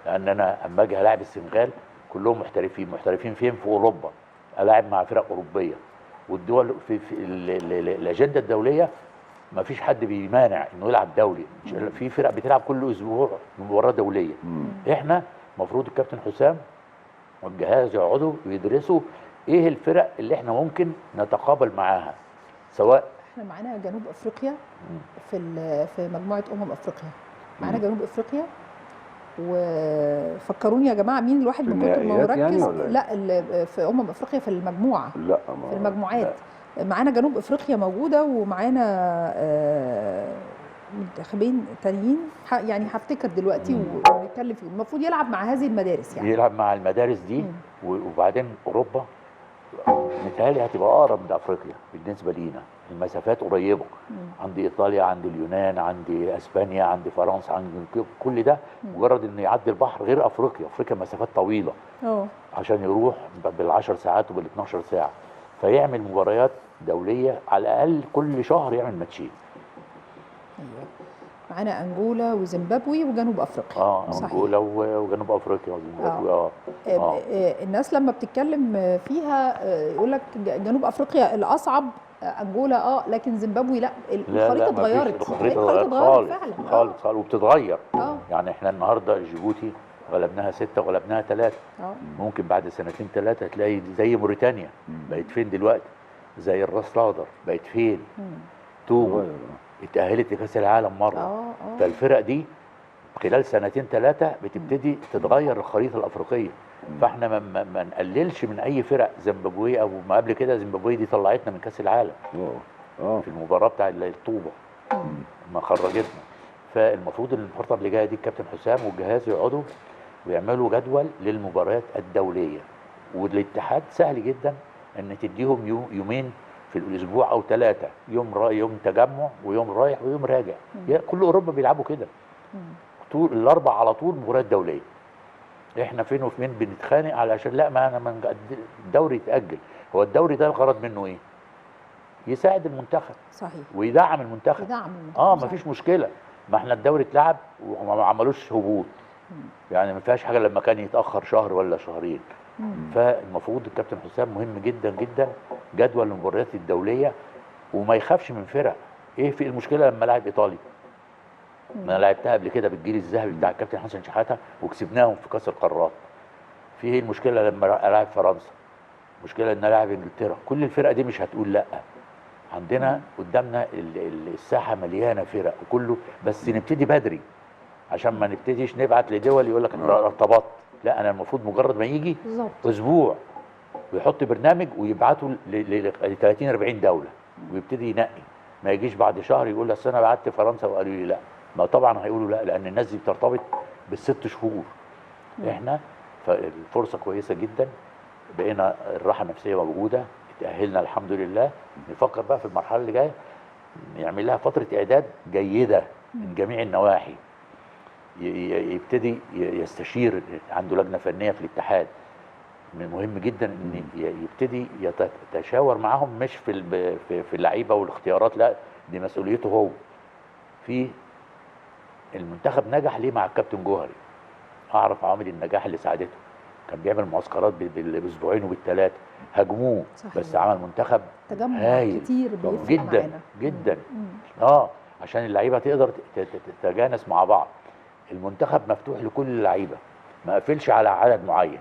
Speaker 3: لان انا اما اجي هلاعب السنغال كلهم محترفين فين؟ في اوروبا. الاعب مع فرق اوروبيه، والدول في الاجنده الدوليه ما فيش حد بيمانع انه يلعب دولي. في فرق بتلعب كل اسبوع مباراه دوليه. احنا المفروض الكابتن حسام والجهاز يقعدوا ويدرسوا ايه الفرق اللي احنا ممكن نتقابل معاها. سواء
Speaker 1: احنا معانا جنوب افريقيا في مجموعه افريقيا، معانا جنوب افريقيا. وفكروني يا جماعه مين الواحد من كتر ما مركز يعني لا في افريقيا في المجموعه في المجموعات لا. معانا جنوب افريقيا موجوده ومعانا منتخبين تانيين يعني هفتكر دلوقتي ونتكلم فيهم. المفروض يلعب مع هذه المدارس، يعني
Speaker 3: يلعب مع المدارس دي. وبعدين اوروبا متهيألي هتبقى اقرب من افريقيا بالنسبه لينا، المسافات قريبه. عندي ايطاليا، عندي اليونان، عندي اسبانيا، عندي فرنسا، عندي كل ده مجرد انه يعدي البحر. غير افريقيا مسافات طويله عشان يروح بال10 ساعات وبال12 ساعه. فيعمل مباريات دوليه على الاقل كل شهر يعمل ماتشين.
Speaker 1: معانا انجولا وزيمبابوي وجنوب افريقيا.
Speaker 3: انجولا وجنوب افريقيا وزيمبابوي.
Speaker 1: الناس لما بتتكلم فيها يقول لك جنوب افريقيا الاصعب، انجولا لكن زيمبابوي لا. الخريطه اتغيرت.
Speaker 3: الخريطه اتغيرت فعلا خالص وبتتغير. يعني احنا النهارده جيبوتي غلبناها 6 وغلبناها 3. ممكن بعد 2 3 تلاقي زي موريتانيا بقت فين دلوقتي، زي الراس الاخضر بقت فين، توجو اتأهلت لكأس العالم مرة. فالفرق دي خلال 2 3 بتبتدي تتغير الخريطة الأفريقية. فاحنا ما نقللش من أي فرق. زيمبابوي أو ما قبل كده زيمبابوي دي طلعتنا من كأس العالم في المباراة بتاع الطوبة ما خرجتنا. فالمفروض ان الفترة اللي جاية دي الكابتن حسام والجهاز يقعدوا ويعملوا جدول للمباريات الدولية. والاتحاد سهل جدا ان تديهم يومين في الاسبوع او 3، يوم تجمع ويوم رايح ويوم راجع. كل اوروبا بيلعبوا كده طول الاربع على طول مباريات دوليه. احنا فين وفين بنتخانق علشان لا ما الدوري يتاجل. هو الدوري ده الغرض منه ايه؟ يساعد المنتخب
Speaker 1: صحيح
Speaker 3: ويدعم المنتخب. ما فيش مشكله. ما احنا الدوري اتلعب وما عملوش هبوط. يعني ما فيهاش حاجه لما كان يتاخر شهر ولا شهرين. فالمفروض الكابتن حسام مهم جدا جدا جدول المباريات الدوليه وما يخافش من فرق. ايه في المشكله لما لاعب ايطالي؟ انا لعبتها قبل كده بالجيل الذهبي بتاع الكابتن حسن شحاته وكسبناهم في كاس القارات. في ايه المشكله لما العب فرنسا؟ مشكله ان العب انجلترا. كل الفرق دي مش هتقول لا. عندنا قدامنا الساحه مليانه فرق وكله، بس نبتدي بدري عشان ما نبتديش نبعت لدول يقول لك انا ارتبطت. لا، انا المفروض مجرد ما يجي اسبوع ويحط برنامج ويبعته ل 30 40 دوله ويبتدي ينقي. ما يجيش بعد شهر يقول اصل انا بعت فرنسا وقالوا لي لا. ما طبعا هيقولوا لا، لان الناس دي بترتبط بال6 شهور. احنا فالفرصه كويسه جدا، بقينا الراحه النفسيه موجوده، اتاهلنا الحمد لله. نفكر بقى في المرحله اللي جايه نعمل لها فتره اعداد جيده من جميع النواحي. يبتدي يستشير، عنده لجنه فنيه في الاتحاد. مهم جدا ان يبتدي يتشاور معاهم، مش في اللعيبه والاختيارات، لا دي مسؤوليته هو. في المنتخب نجح ليه مع الكابتن جوهري. اعرف عوامل النجاح اللي ساعدته. كان بيعمل معسكرات بالاسبوعين وبالثلاثه، هاجموه بس عمل منتخب هايل
Speaker 1: كتير
Speaker 3: جدا معنا. جدا. عشان اللعيبه تقدر تتجانس مع بعض. المنتخب مفتوح لكل اللعيبه، ما قفلش على عدد معين.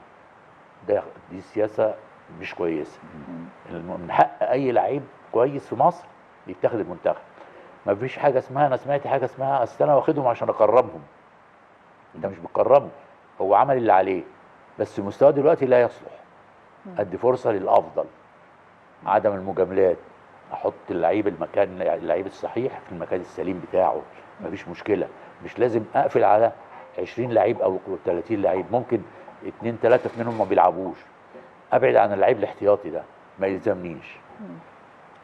Speaker 3: دي سياسه مش كويسه. من حق اي لعيب كويس في مصر يتاخد المنتخب. ما فيش حاجه اسمها، انا سمعت حاجه اسمها اصل انا واخدهم عشان اكرمهم. انت مش بتكرمه، هو عمل اللي عليه بس مستواه دلوقتي لا يصلح. ادي فرصه للافضل، عدم المجاملات، احط اللعيب المكان، اللعيب الصحيح في المكان السليم بتاعه، مفيش مشكله. مش لازم اقفل على 20 لعيب او 30 لعيب، ممكن 2 3 منهم ما بيلعبوش، ابعد عن اللعيب الاحتياطي ده، ما يلزمنيش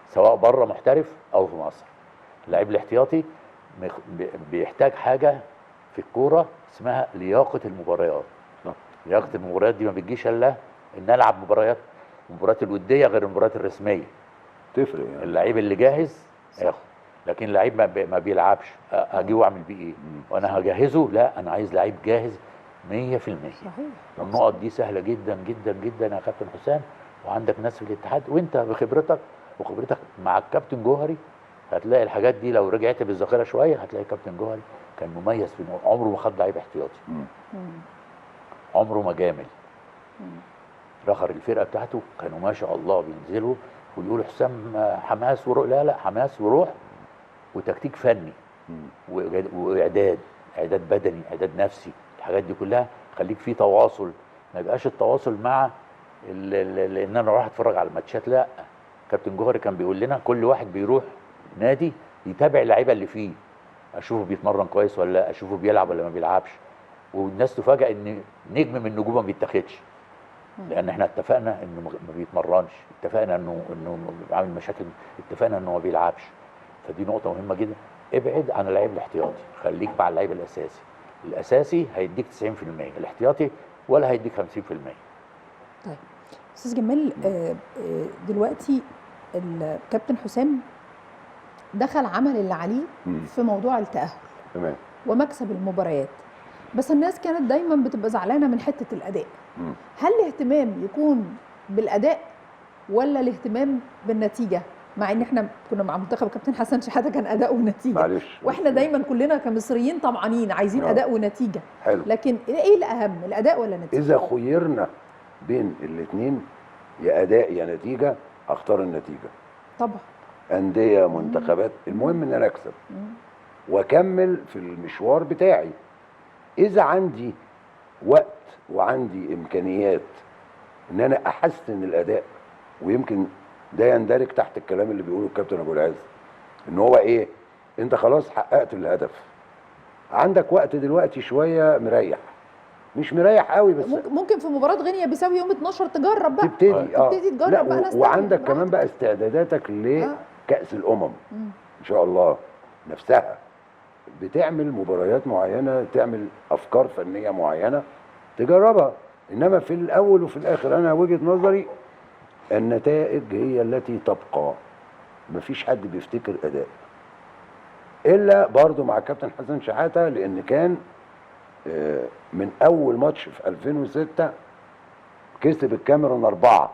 Speaker 3: سواء بره محترف او في مصر. اللعيب الاحتياطي بيحتاج حاجه في الكوره اسمها لياقه المباريات. لياقه المباريات دي ما بتجيش الا ان العب المباريات الوديه غير المباريات الرسميه.
Speaker 2: تفرق يعني.
Speaker 3: اللعيب اللي جاهز ياخد، لكن لعيب ما بيلعبش هجيبه واعمل بيه ايه؟ وانا هجهزه؟ لا، انا عايز لعيب جاهز 100%.
Speaker 1: صحيح.
Speaker 3: النقط دي سهله جدا جدا جدا يا كابتن حسام، وعندك ناس في الاتحاد، وانت بخبرتك وخبرتك مع الكابتن جوهري هتلاقي الحاجات دي. لو رجعت بالذاكره شويه هتلاقي كابتن جوهري كان مميز في عمره ما خد لعيب احتياطي، عمره ما جامل. رخر الفرقه بتاعته كانوا ما شاء الله بينزلوا ويقولوا حسام حماس وروح. لا لا، حماس وروح وتكتيك فني واعداد بدني، اعداد نفسي. الحاجات دي كلها خليك في تواصل، ما يبقاش التواصل مع ان انا اروح اتفرج على الماتشات. لا، كابتن جوهري كان بيقول لنا كل واحد بيروح نادي يتابع اللعيبه اللي فيه، اشوفه بيتمرن كويس ولا لا، اشوفه بيلعب ولا ما بيلعبش. والناس تفاجئ ان نجم من النجوم ما بيتاخدش، لان احنا اتفقنا انه ما بيتمرنش، اتفقنا انه عامل مشاكل، اتفقنا انه ما بيلعبش. فدي نقطه مهمه جدا. ابعد عن اللعيب الاحتياطي، خليك مع اللعيب الاساسي. الاساسي هيديك 90%، الاحتياطي ولا هيديك 50%.
Speaker 1: طيب استاذ جمال، دلوقتي الكابتن حسام دخل عمل اللي عليه في موضوع التأهل
Speaker 2: تمام
Speaker 1: ومكسب المباريات، بس الناس كانت دايما بتبقى زعلانه من حته الاداء. هل الاهتمام يكون بالاداء ولا الاهتمام بالنتيجه؟ مع ان احنا كنا مع منتخب كابتن حسن شحاته كان اداء ونتيجه،
Speaker 2: معلش،
Speaker 1: واحنا دايما كلنا كمصريين طمعانين عايزين اداء ونتيجه.
Speaker 2: حلو.
Speaker 1: لكن ايه الاهم، الاداء ولا النتيجه؟
Speaker 2: اذا خيرنا بين الاثنين، يا اداء يا نتيجه، اختار النتيجه.
Speaker 1: طبعا
Speaker 2: انديه منتخبات، المهم ان انا اكسب واكمل في المشوار بتاعي. اذا عندي وقت وعندي امكانيات ان انا احسن الاداء، ويمكن ده يندرج تحت الكلام اللي بيقوله الكابتن ابو العز، ان هو ايه، انت خلاص حققت الهدف، عندك وقت دلوقتي شويه مريح، مش مريح قوي بس
Speaker 1: ممكن في مباراه غينيا بيساوي يوم 12 تجرب بقى،
Speaker 2: تبتدي
Speaker 1: تجرب بقى.
Speaker 2: وعندك كمان بقى استعداداتك لكأس الامم ان شاء الله نفسها، بتعمل مباريات معينه، تعمل افكار فنيه معينه تجربها. انما في الاول وفي الاخر انا وجهه نظري النتائج هي التي تبقى. مفيش حد بيفتكر اداء الا برضو مع كابتن حسن شحاته، لان كان من اول ماتش في 2006 كسب الكاميرون 4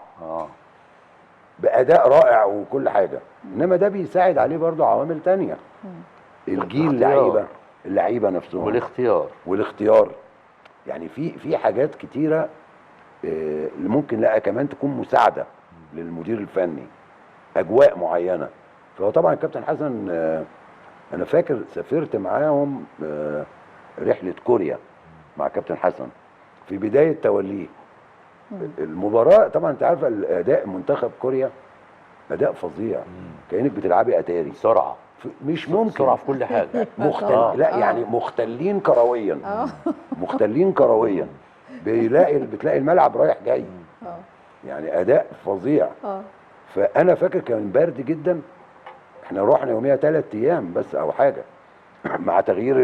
Speaker 2: باداء رائع وكل حاجه. انما ده بيساعد عليه برضو عوامل تانية، الجيل، اللعيبه نفسهم، والاختيار. يعني في حاجات كتيره اللي ممكن لا كمان تكون مساعده للمدير الفني، اجواء معينه. فهو طبعا الكابتن حسن انا فاكر سافرت معاهم رحله كوريا مع كابتن حسن في بدايه توليه المباراه. طبعا انت عارفه الاداء منتخب كوريا اداء فظيع، كانك بتلعبي اتاري،
Speaker 3: سرعه
Speaker 2: مش ممكن،
Speaker 3: سرعه في كل حاجه.
Speaker 2: لا يعني مختلين كرويا، مختلين كرويا، بتلاقي الملعب رايح جاي، يعني اداء فظيع. فانا فاكر كان برد جدا، احنا رحنا يوميها 3 ايام بس او حاجه، مع تغيير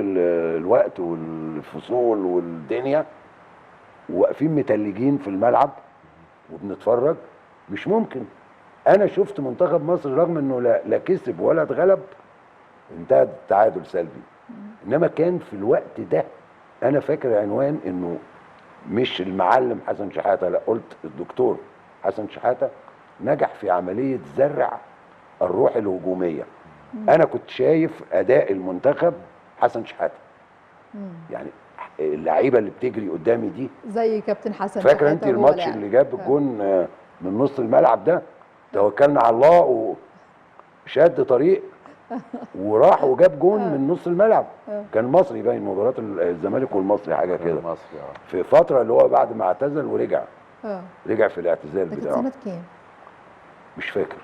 Speaker 2: الوقت والفصول والدنيا، وواقفين متلجين في الملعب وبنتفرج. مش ممكن. انا شفت منتخب مصر رغم انه لا كسب ولا اتغلب، انتهى التعادل سلبي. انما كان في الوقت ده انا فاكر عنوان انه مش المعلم حسن شحاته، لا، قلت الدكتور حسن شحاته نجح في عمليه زرع الروح الهجوميه. انا كنت شايف اداء المنتخب حسن شحاته، يعني اللعيبه اللي بتجري قدامي دي
Speaker 1: زي كابتن حسن
Speaker 2: فاكره انت الماتش اللي جاب الجون من نص الملعب ده، توكلنا على الله شد طريق وراح وجاب جون من نص الملعب. كان مصري باين مباراه الزمالك والمصري حاجه كده،
Speaker 3: المصري
Speaker 2: في فتره اللي هو بعد ما اعتزل ورجع. رجع في الاعتزال
Speaker 1: ده كانت
Speaker 2: بتاعه.
Speaker 1: سنه كام؟
Speaker 2: مش فاكر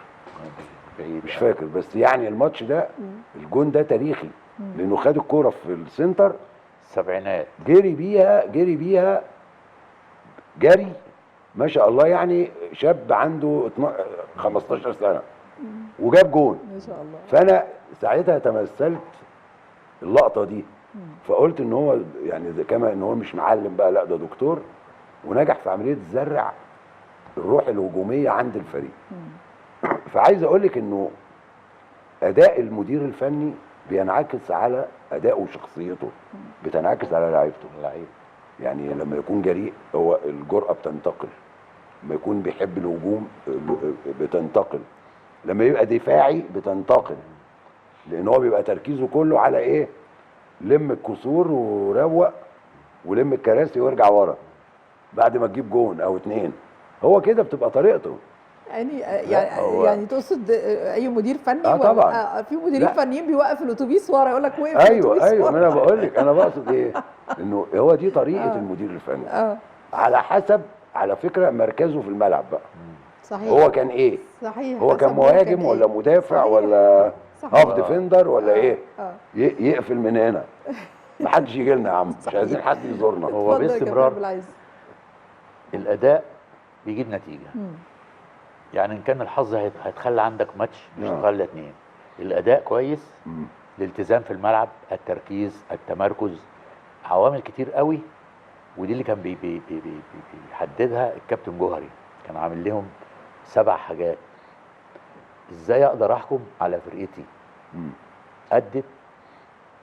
Speaker 3: بعيد
Speaker 2: مش فاكر، بس يعني الماتش ده الجون ده تاريخي، لانه خد الكوره في السنتر،
Speaker 3: السبعينات،
Speaker 2: جري بيها جري ما شاء الله، يعني شاب عنده 15 سنه وجاب جون.
Speaker 1: ما شاء الله.
Speaker 2: فانا ساعتها تمثلت اللقطه دي، فقلت ان هو يعني كما ان هو مش معلم بقى، لا ده دكتور، ونجح في عمليه زرع الروح الهجوميه عند الفريق. فعايز اقول لك انه اداء المدير الفني بينعكس على ادائه وشخصيته، بتنعكس على لعيبته.
Speaker 3: اللعيب
Speaker 2: يعني لما يكون جريء هو الجرأة بتنتقل، لما يكون بيحب الهجوم بتنتقل، لما يبقى دفاعي بتنتقل، لان هو بيبقى تركيزه كله على ايه؟ لم الكسور وروق ولم الكراسي وارجع ورا بعد ما تجيب جون او اتنين. هو كده بتبقى طريقته.
Speaker 1: يعني تقصد اي مدير فني؟
Speaker 2: طبعا
Speaker 1: في مديرين فنيين بيوقف الاتوبيس ورا، يقول لك وقف الاتوبيس
Speaker 2: ايوه
Speaker 1: ورا.
Speaker 2: ما انا بقول لك، انا بقصد ايه؟ انه هو دي طريقه المدير الفني. على حسب، على فكره، مركزه في الملعب بقى.
Speaker 1: صحيح.
Speaker 2: هو كان ايه؟
Speaker 1: صحيح.
Speaker 2: هو كان مهاجم ولا مدافع؟ صحيح. ولا هاف ديفندر ولا ايه؟ يقفل من هنا، محدش يجي لنا يا عم، مش عايزين حد يزورنا.
Speaker 3: هو باستمرار الاداء بيجيب نتيجه. يعني ان كان الحظ هيتخلى عندك ماتش مش هيتخلى اتنين، الاداء كويس، الالتزام في الملعب، التركيز، التمركز، عوامل كتير قوي. ودي اللي كان بيحددها الكابتن جوهري، كان عامل لهم 7 حاجات. ازاي اقدر احكم على فرقتي؟ ادت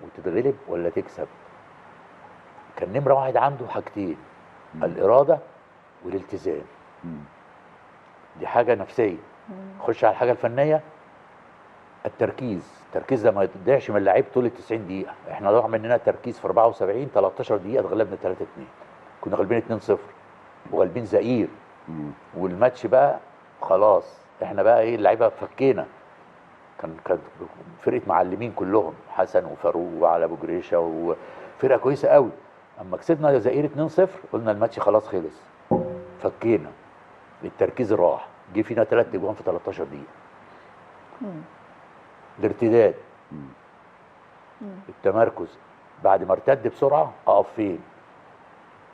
Speaker 3: وتتغلب ولا تكسب. كان نمره 1 عنده حاجتين، الاراده والالتزام. دي حاجه نفسيه. خش على الحاجه الفنيه، التركيز ده ما يضيعش من اللعيب طول ال 90 دقيقه. احنا ضاع مننا تركيز في 74 13 دقيقه، اتغلبنا 3-2، كنا غالبين 2-0 وغالبين زئير. والماتش بقى خلاص، احنا بقى ايه، اللعيبه فكينا. كان فرقه معلمين كلهم، حسن وفاروق وعلى ابو جريشه، وفرقه كويسه قوي. اما كسبنا زئير 2-0 قلنا الماتش خلاص خلص، فكينا، التركيز راح، جه فينا 3 اجوان في 13 دقيقه. الارتداد، التمركز، بعد ما ارتد بسرعه اقف فين؟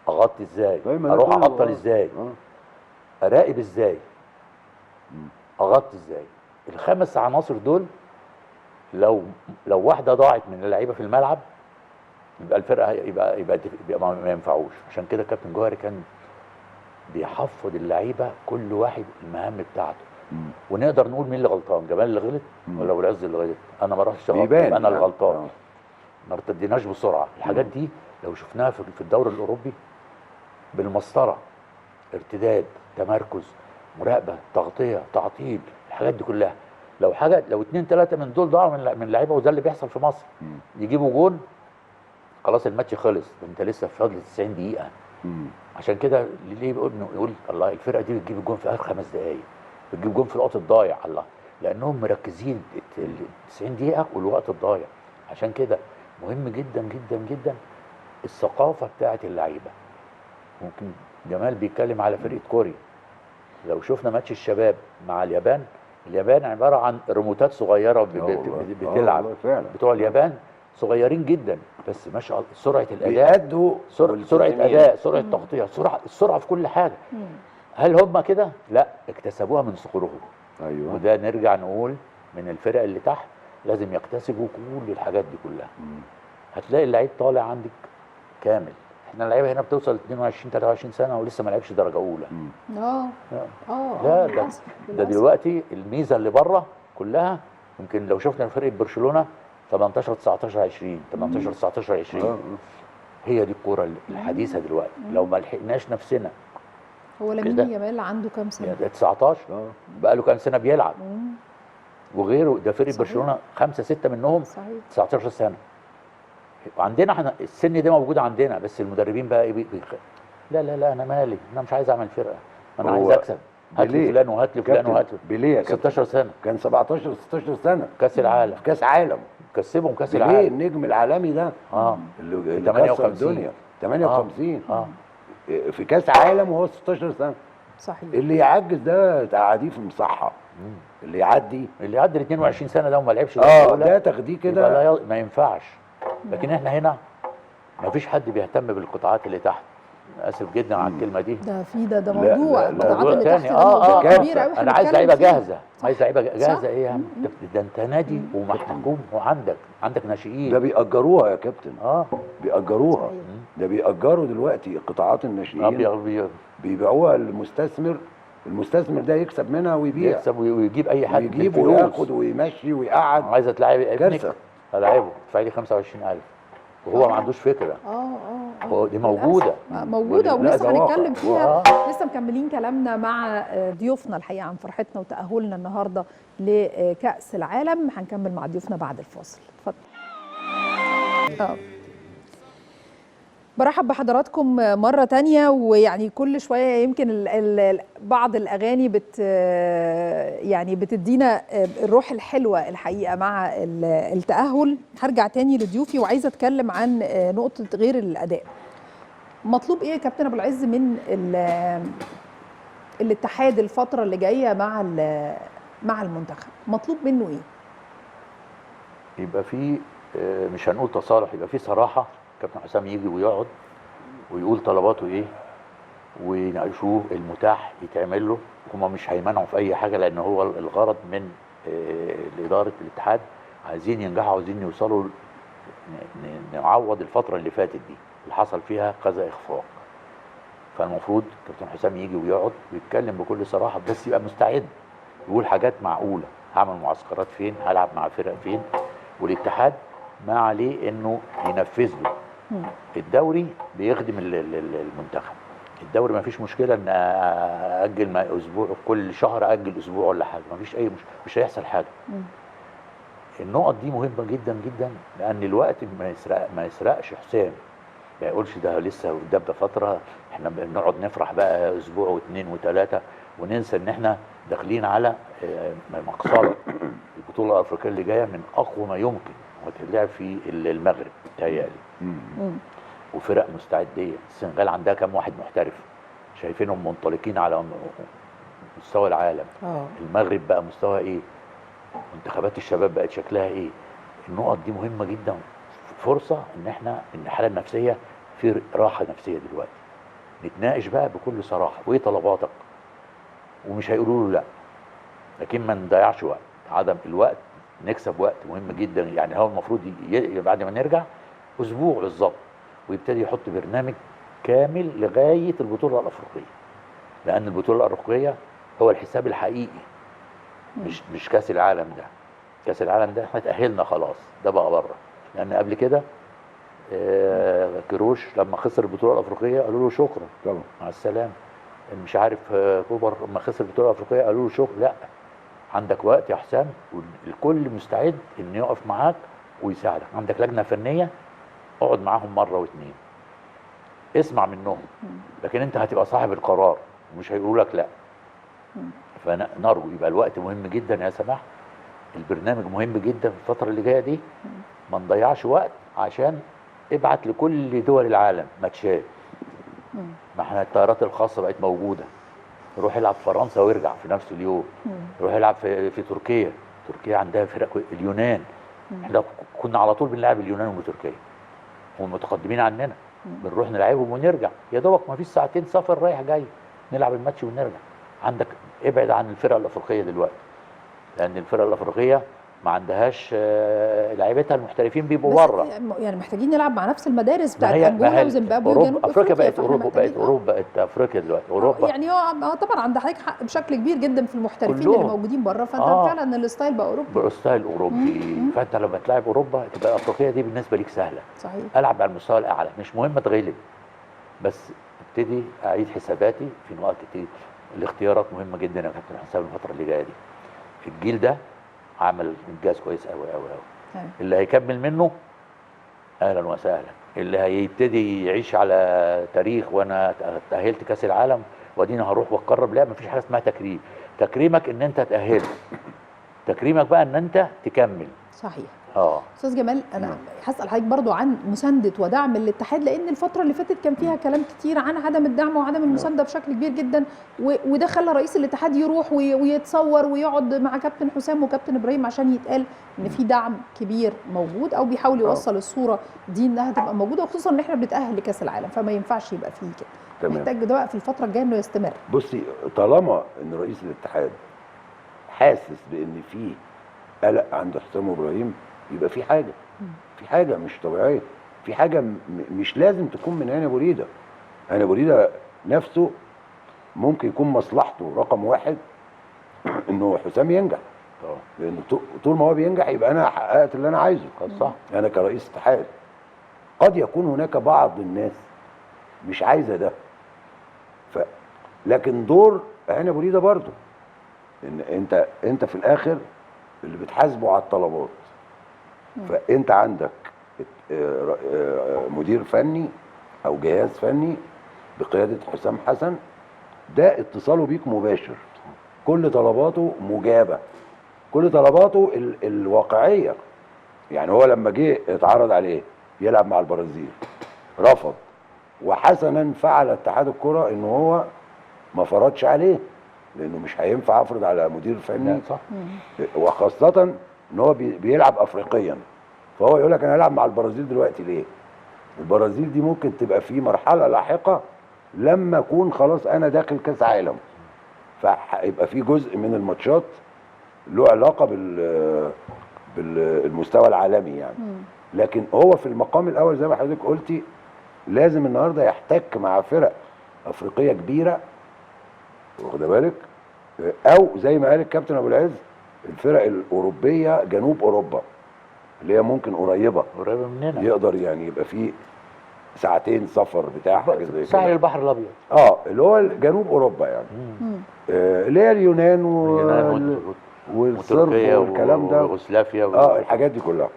Speaker 3: اغطي ازاي؟ اروح اعطل ازاي؟ اراقب ازاي؟ اغطي ازاي؟ ال5 عناصر دول لو واحده ضاعت من اللعيبه في الملعب يبقى الفرقه يبقى ما ينفعوش. عشان كده كابتن جوهري كان بيحفظ اللعيبه كل واحد المهام بتاعته. ونقدر نقول مين اللي غلطان، جمال اللي غلط ولا ابو العز اللي غلط؟ انا ما رحتش اغلط، انا اللي غلطان. ما ارتديناش بسرعه. الحاجات دي لو شفناها في الدوري الاوروبي بالمسطره، ارتداد، تمركز، مراقبه، تغطيه، تعطيل، الحاجات دي كلها. لو 2 3 من دول ضاعوا من اللعيبه، وده اللي بيحصل في مصر، يجيبوا جون خلاص الماتش خلص، انت لسه في فاضل 90 دقيقه. عشان كده ليه يقول الله الفرقه دي بتجيب الجون في اخر 5 دقائق، بتجيب جون في الوقت الضايع، الله، لانهم مركزين ال 90 دقيقه والوقت الضايع. عشان كده مهم جدا جدا جدا الثقافه بتاعت اللعيبه. ممكن جمال بيتكلم على فرقه كوري، لو شفنا ماتش الشباب مع اليابان عباره عن ريموتات صغيره بتلعب. بتوع اليابان صغيرين جدا، بس ما شاء الله سرعه الاداء،
Speaker 2: بيأدوا
Speaker 3: سرعه اداء، سرعه تغطيه، السرعه في كل حاجه. هل هم كده؟ لا، اكتسبوها من صغرهم.
Speaker 2: ايوه.
Speaker 3: وده نرجع نقول من الفرق اللي تحت لازم يكتسبوا كل الحاجات دي كلها. هتلاقي اللعيب طالع عندك كامل. احنا اللعيبه هنا بتوصل 22 23 سنه ولسه ما لعبش درجه اولى. لا، ده دلوقتي الميزه اللي بره كلها. يمكن لو شفنا فرقه برشلونه 18 19 20 18 19 20 هي دي الكوره الحديثه دلوقتي. لو ما لحقناش نفسنا.
Speaker 1: هو لامين يامال عنده كام سنه؟
Speaker 3: 19 بقى له كام سنه بيلعب. وغيره، ده فرقه برشلونه 5 6 منهم 19 سنه. وعندنا احنا السن ده موجود عندنا، بس المدربين بقى ايه لا انا مالي، انا مش عايز اعمل فرقه، انا عايز اكسب. هات لي فلان وهات لي فلان وهات لي.
Speaker 2: بيليه
Speaker 3: 16 سنه
Speaker 2: كان 17 16 سنه
Speaker 3: كاس العالم،
Speaker 2: في كاس عالم،
Speaker 3: كسبهم كاس
Speaker 2: بيليه
Speaker 3: العالم.
Speaker 2: النجم العالمي ده اللي كسر الدنيا 58 في كاس عالم وهو 16 سنه.
Speaker 1: صحيح.
Speaker 2: اللي يعجز ده تقعديه في مصحه، اللي يعدي
Speaker 3: ال 22 سنه ده وما لعبش
Speaker 2: ده تاخديه كده
Speaker 3: ما ينفعش. لكن احنا هنا ما فيش حد بيهتم بالقطاعات اللي تحت. اسف جدا على الكلمه دي.
Speaker 1: ده موضوع القطاعات اللي تحت، ده
Speaker 3: موضوع
Speaker 1: موضوع كبير قوي.
Speaker 3: انا عايز لعيبه جاهزه، عايز لعيبه جاهزه.
Speaker 1: صح.
Speaker 3: ايه يا عم ده انت نادي ومحكوم وعندك ناشئين.
Speaker 2: ده بيأجروها يا كابتن. بيأجروها.
Speaker 1: صحيح.
Speaker 2: ده بيأجروا دلوقتي قطاعات الناشئين، بيبيعوها للمستثمر. المستثمر ده يكسب منها ويبيع،
Speaker 3: يكسب ويجيب اي حد،
Speaker 2: يجيب وياخد ويمشي ويقعد.
Speaker 3: عايزه تلاعب ابنك
Speaker 2: كارثه.
Speaker 3: هلاعبه ادفعي لي 25,000 وهو ما عندوش فكره. هو دي موجوده
Speaker 1: ولسه هنتكلم فيها. لسه مكملين كلامنا مع ضيوفنا الحقيقه عن فرحتنا وتأهلنا النهارده لكأس العالم. هنكمل مع ضيوفنا بعد الفاصل. اتفضل. برحب بحضراتكم مرة تانية. ويعني كل شوية يمكن بعض الأغاني بتدينا الروح الحلوة الحقيقة مع التأهل. هرجع تاني لضيوفي وعايزة أتكلم عن نقطة غير الأداء. مطلوب إيه يا كابتن أبو العز من الاتحاد الفترة اللي جاية مع المنتخب؟ مطلوب منه إيه؟
Speaker 3: يبقى في مش هنقول تصالح، يبقى في صراحة. كابتن حسام يجي ويقعد ويقول طلباته ايه ويناقشوه، المتاح يتعمل له. هم مش هيمنعوا في اي حاجه، لان هو الغرض من اداره الاتحاد عايزين ينجحوا، عايزين يوصلوا نعوض الفتره اللي فاتت دي اللي حصل فيها كذا اخفاق. فالمفروض كابتن حسام يجي ويقعد ويتكلم بكل صراحه، بس يبقى مستعد يقول حاجات معقوله. هعمل معسكرات فين، هلعب مع فرق فين، والاتحاد ما عليه انه ينفذ له. الدوري بيخدم المنتخب. الدوري ما فيش مشكله ان اجل ما اسبوع، كل شهر اجل اسبوع ولا حاجه، ما فيش اي مش هيحصل حاجه. النقط دي مهمه جدا جدا، لان الوقت ما يسرقش حسام. ما يقولش ده لسه قدامنا فتره، احنا بنقعد نفرح بقى اسبوع واثنين وثلاثه وننسى ان احنا داخلين على مقصله. البطوله الافريقيه اللي جايه من اقوى ما يمكن وتلعب في المغرب تهيألي. وفرق مستعديه. السنغال عندها كام واحد محترف شايفينهم منطلقين على مستوى العالم. المغرب بقى مستوى ايه، منتخبات الشباب بقت شكلها ايه. النقط دي مهمه جدا. فرصه ان احنا الحاله النفسيه في راحه نفسيه دلوقتي. نتناقش بقى بكل صراحه، وايه طلباتك، ومش هيقولوا له لا، لكن ما نضيعش وقت. عدم الوقت نكسب وقت مهم جدا. يعني هو المفروض بعد ما نرجع اسبوع بالظبط ويبتدي يحط برنامج كامل لغايه البطوله الافريقيه، لان البطوله الافريقيه هو الحساب الحقيقي، مش كاس العالم ده. كاس العالم ده احنا تاهلنا خلاص، ده بقى بره. لان قبل كده كروش لما خسر البطوله الافريقيه قالوا له شكرا
Speaker 2: طبعا
Speaker 3: مع السلامه. مش عارف كوبر لما خسر البطوله الافريقيه قالوا له شكرا. لا، عندك وقت يا حسام، والكل مستعد انه يقف معاك ويساعدك. عندك لجنه فنيه، اقعد معاهم مره واثنين، اسمع منهم، لكن انت هتبقى صاحب القرار ومش هيقولوا لك لا. فنرجو يبقى الوقت مهم جدا يا سماح، البرنامج مهم جدا في الفتره اللي جايه دي. ما نضيعش وقت، عشان ابعت لكل دول العالم ماتشات. ما احنا الطيارات الخاصه بقت موجوده، يروح يلعب في فرنسا ويرجع في نفس اليوم. يروح يلعب في تركيا. تركيا عندها فرق. اليونان، احنا كنا على طول بنلعب اليونان وتركيا ومتقدمين عننا، بنروح نلعبهم ونرجع. يا دوبك ما فيش ساعتين سفر رايح جاي، نلعب الماتش ونرجع. عندك ابعد عن الفرق الافريقيه دلوقتي، لان الفرق الافريقيه ما عندهاش لعيبتها المحترفين بيبقوا بره.
Speaker 1: يعني محتاجين نلعب مع نفس المدارس بتاعت انجولا وزيمبابوي وجنوب
Speaker 3: افريقيا. بقت اوروبا بقت افريقيا دلوقتي. اوروبا
Speaker 1: يعني هو طبعا عند حضرتك حق بشكل كبير جدا في المحترفين اللي موجودين بره. فانت فعلا الستايل بقى اوروبي،
Speaker 3: بقى ستايل اوروبي. فانت لما تلعب اوروبا تبقى افريقيا دي بالنسبه ليك سهله.
Speaker 1: صحيح. العب
Speaker 3: على المستوى الاعلى، مش مهم اتغلب، بس ابتدي اعيد حساباتي في نقط كتير. الاختيارات مهمه جدا يا كابتن حسام الفتره اللي جايه دي. الجيل ده عمل انجاز كويس قوي قوي قوي. اللي هيكمل منه اهلا وسهلا، اللي هيبتدي يعيش على تاريخ وانا تاهلت كاس العالم وادينا هروح واتقرب. لا، مفيش حاجه اسمها تكريم. تكريمك ان انت تاهله، تكريمك بقى ان انت تكمل.
Speaker 1: صحيح.
Speaker 3: اه
Speaker 1: استاذ جمال، انا هسال حضرتك برضو عن مسانده ودعم الاتحاد، لان الفتره اللي فاتت كان فيها كلام كتير عن عدم الدعم وعدم المسانده بشكل كبير جدا، وده خلى رئيس الاتحاد يروح ويتصور ويقعد مع كابتن حسام وكابتن ابراهيم عشان يتقال ان في دعم كبير موجود، او بيحاول يوصل الصوره دي انها تبقى موجوده، وخصوصا ان احنا بنتاهل لكاس العالم فما ينفعش يبقى فيه كده. محتاج ده بقى في الفتره الجايه انه يستمر.
Speaker 2: بصي، طالما ان رئيس الاتحاد حاسس بان في قلق عند حسام ابراهيم، يبقى في حاجه مش طبيعيه، في حاجه مش لازم تكون من هاني ابو ريده. هاني ابو ريده نفسه ممكن يكون مصلحته رقم واحد انه حسام ينجح، لانه طول ما هو بينجح يبقى انا حققت اللي انا عايزه.
Speaker 3: صح.
Speaker 2: انا كرئيس اتحاد قد يكون هناك بعض الناس مش عايزه ده، لكن دور هاني ابو ريده برضه ان انت في الاخر اللي بتحاسبه على الطلبات. فانت عندك مدير فني او جهاز فني بقياده حسام حسن، ده اتصاله بيك مباشر، كل طلباته مجابه، كل طلباته الواقعيه. يعني هو لما جه اتعرض عليه يلعب مع البرازيل رفض، وحسنا فعل اتحاد الكره ان هو ما فرضش عليه، لانه مش هينفع افرض على مدير فني،
Speaker 3: صح.
Speaker 2: وخاصه ان هو بيلعب افريقيا. فهو يقول لك انا هلعب مع البرازيل دلوقتي ليه؟ البرازيل دي ممكن تبقى في مرحله لاحقه لما اكون خلاص انا داخل كاس عالم، فهيبقى في جزء من الماتشات له علاقه بالمستوى العالمي يعني. لكن هو في المقام الاول زي ما حضرتك قلتي لازم النهارده يحتك مع فرق افريقيه كبيره، واخد بالك، او زي ما قال الكابتن ابو العز الفرق الاوروبيه جنوب اوروبا اللي هي ممكن قريبه
Speaker 3: مننا،
Speaker 2: يقدر يعني يبقى فيه ساعتين سفر بتاع حاجه زي كده،
Speaker 3: ساحل البحر الابيض،
Speaker 2: اللي هو جنوب اوروبا يعني، اللي هي اليونان والصرب والكلام ده
Speaker 3: ويوغوسلافيا
Speaker 2: الحاجات دي كلها.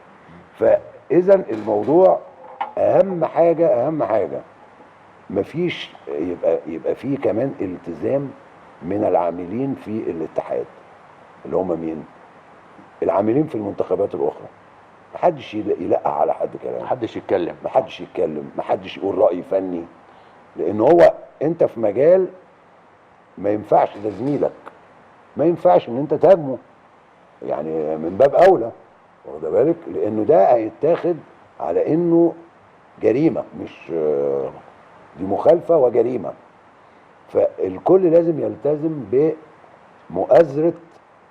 Speaker 2: فاذا الموضوع اهم حاجه مفيش يبقى فيه كمان التزام من العاملين في الاتحاد، اللي هم مين؟ العاملين في المنتخبات الاخرى. محدش يلقى على حد كلام، محدش يتكلم، محدش يقول رأي فني، لان هو انت في مجال ما ينفعش، ده زميلك ما ينفعش ان انت تهاجمه، يعني من باب اولى، واخد بالك، لانه ده هيتاخد على انه جريمه، مش دي مخالفه وجريمه. فالكل لازم يلتزم بمؤازره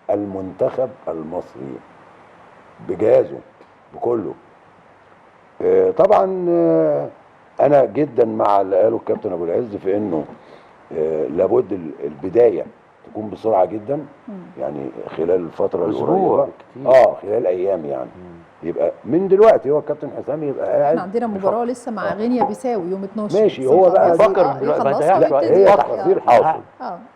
Speaker 2: المنتخب المصري بجهازه بكله. طبعا انا جدا مع اللي قاله الكابتن ابو العز في انه لابد البدايه تكون بسرعه جدا، يعني خلال الفتره القريبه، خلال ايام يعني. يبقى من دلوقتي هو الكابتن حسام يبقى قاعد.
Speaker 1: احنا عندنا مباراه لسه مع غينيا بيساو يوم 12.
Speaker 2: ماشي، هو بقى
Speaker 3: يفكر من دلوقتي،
Speaker 2: هي تحصيل حاصل.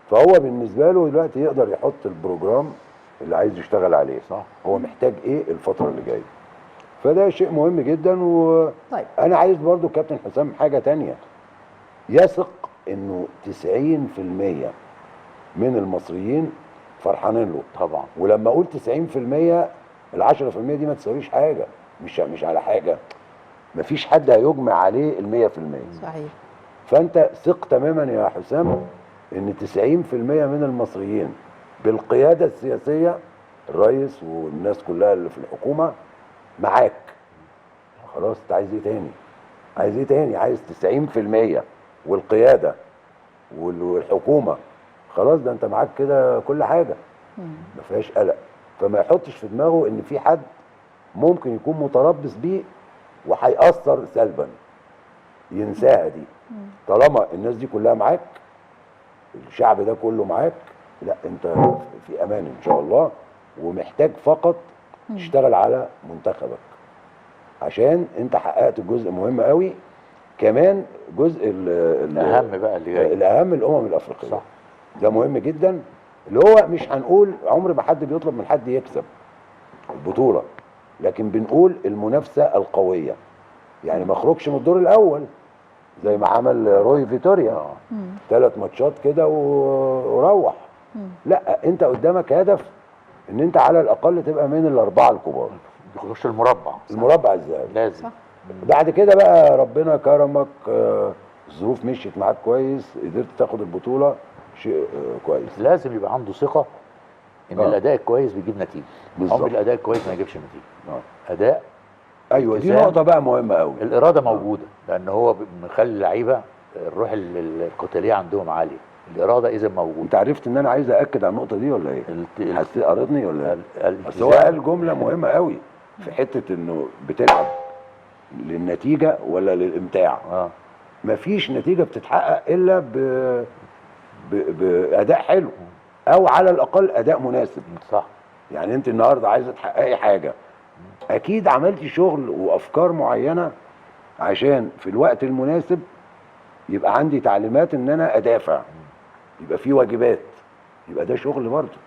Speaker 2: فهو بالنسبه له دلوقتي يقدر يحط البروجرام اللي عايز يشتغل عليه،
Speaker 3: صح،
Speaker 2: هو محتاج ايه الفتره اللي جايه. فده شيء مهم جدا.
Speaker 1: طيب.
Speaker 2: انا عايز برضو كابتن حسام حاجه تانية، يثق انه 90% من المصريين فرحانين له
Speaker 3: طبعا.
Speaker 2: ولما اقول 90% ال 10% دي ما تساويش حاجه، مش على حاجه، مفيش حد هيجمع عليه ال 100%.
Speaker 1: صحيح.
Speaker 2: فانت ثق تماما يا حسام ان 90% من المصريين بالقياده السياسيه، الرئيس والناس كلها اللي في الحكومه معاك. خلاص، انت عايز ايه تاني؟ عايز 90% والقياده والحكومه، خلاص ده انت معاك كده كل حاجه، ما فيهاش قلق. فما يحطش في دماغه ان في حد ممكن يكون متربص بيه وهيأثر سلبا، ينساها دي. طالما الناس دي كلها معاك، الشعب ده كله معاك، لا انت في امان ان شاء الله، ومحتاج فقط تشتغل على منتخبك عشان انت حققت جزء مهم قوي. كمان جزء
Speaker 3: الاهم بقى اللي جاي،
Speaker 2: الاهم الامم الافريقيه،
Speaker 3: صح،
Speaker 2: ده مهم جدا، اللي هو مش هنقول عمر ما حد بيطلب من حد يكسب البطوله، لكن بنقول المنافسه القويه، يعني ما اخرجش من الدور الاول، زي ما عمل روي فيتوريا 3 ماتشات كده وروح. لا انت قدامك هدف ان انت على الاقل تبقى من الاربعه الكبار،
Speaker 3: تخش المربع
Speaker 2: الذهبي
Speaker 3: لازم.
Speaker 2: بعد كده بقى ربنا كرمك، الظروف مشيت معاك كويس، قدرت تاخد البطوله، شيء كويس.
Speaker 3: لازم يبقى عنده ثقه ان الاداء الكويس بيجيب نتيجه. عمر الاداء الكويس ما يجيبش نتيجه. اداء،
Speaker 2: ايوه دي نقطه بقى مهمه قوي.
Speaker 3: الاراده موجوده، لان هو مخلي اللعيبه الروح القتاليه عندهم عاليه. الاراده اذا موجوده.
Speaker 2: انت عرفت ان انا عايز ااكد على النقطه دي ولا ايه؟ حسيت قرضني ولا ايه؟ بس هو قال جمله مهمه قوي في حته انه بتلعب للنتيجه ولا للامتاع. مفيش نتيجه بتتحقق الا باداء حلو، او على الاقل اداء مناسب.
Speaker 3: صح.
Speaker 2: يعني انت النهارده عايزه تحققي حاجه، اكيد عملتي شغل وافكار معينه عشان في الوقت المناسب يبقى عندي تعليمات ان انا ادافع، يبقى في واجبات، يبقى ده شغل برضه.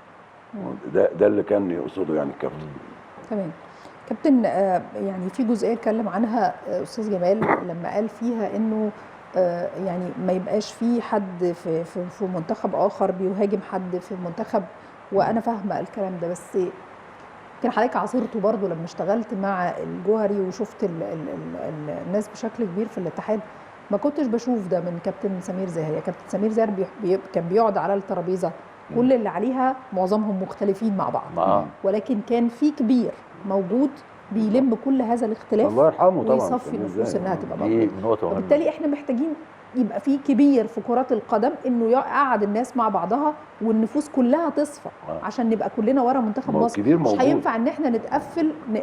Speaker 2: ده اللي كان يقصده يعني الكابتن.
Speaker 1: تمام. كابتن، يعني في جزئيه اتكلم عنها استاذ جمال لما قال فيها انه يعني ما يبقاش في حد في منتخب اخر بيهاجم حد في المنتخب، وانا فاهمه الكلام ده، بس كان حضرتك عاصرته برضه لما اشتغلت مع الجوهري وشفت الناس بشكل كبير في الاتحاد. ما كنتش بشوف ده من كابتن سمير زاهر. كابتن سمير زاهر كان بيقعد على الترابيزه كل اللي عليها معظمهم مختلفين مع بعض، ولكن كان في كبير موجود بيلم كل هذا الاختلاف،
Speaker 2: الله يرحمه طبعا،
Speaker 1: ويصفي النفوس انها تبقى موجوده. وبالتالي احنا محتاجين يبقى في كبير في كرة القدم انه يقعد الناس مع بعضها والنفوس كلها تصفى عشان نبقى كلنا ورا منتخب مصر. مش هينفع ان احنا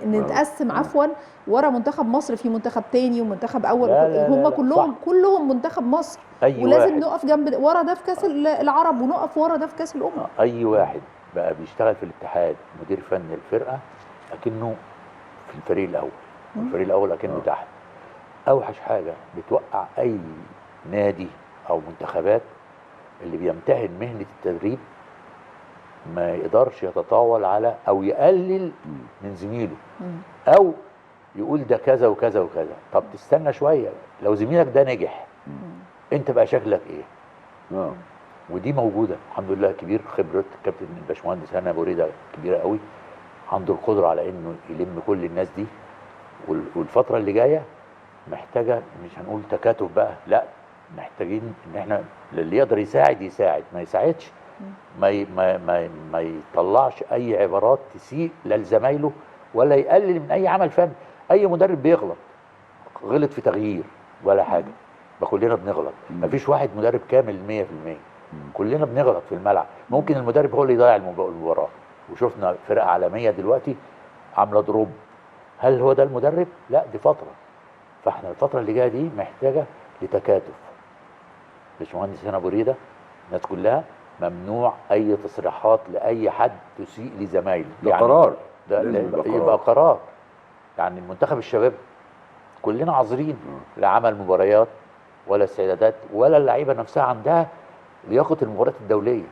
Speaker 1: نتقسم عفوا ورا منتخب مصر في منتخب تاني ومنتخب اول. هم كلهم منتخب مصر، ولازم نقف جنب ورا ده في كاس العرب ونقف ورا ده في كاس الامم.
Speaker 3: اي واحد بقى بيشتغل في الاتحاد مدير فني الفرقه اكنه في الفريق الاول، الفريق الاول اكنه تحت. اوحش حاجه بتوقع اي نادي او منتخبات اللي بيمتهن مهنه التدريب ما يقدرش يتطاول على او يقلل من زميله، او يقول ده كذا وكذا وكذا. طب تستنى شويه، لو زميلك ده نجح انت بقى شكلك ايه؟ ودي موجوده الحمد لله. كبير خبره كابتن الباشمهندس هاني ابو ريده كبيره قوي، عنده القدره على انه يلم كل الناس دي. والفتره اللي جايه محتاجه، مش هنقول تكاتف بقى، لا، محتاجين ان احنا اللي يقدر يساعد، ما يساعدش، ما يطلعش اي عبارات تسيء لزمايله ولا يقلل من اي عمل فني. اي مدرب بيغلط، غلط في تغيير ولا حاجه، كلنا بنغلط. مفيش واحد مدرب كامل 100%، كلنا بنغلط في الملعب. ممكن المدرب هو اللي يضيع المباراه، وشفنا فرق عالميه دلوقتي عامله دروب. هل هو ده المدرب؟ لا، دي فتره. فاحنا الفتره اللي جايه دي محتاجه لتكاتف. باشمهندس هنا ابو ريده، الناس كلها ممنوع اي تصريحات لاي حد تسيء لزمايله.
Speaker 2: ده يعني قرار،
Speaker 3: ده يبقى قرار. يعني المنتخب الشباب كلنا عاذرين، لا عمل مباريات ولا استعدادات ولا اللعيبه نفسها عندها لياقه المباريات الدوليه.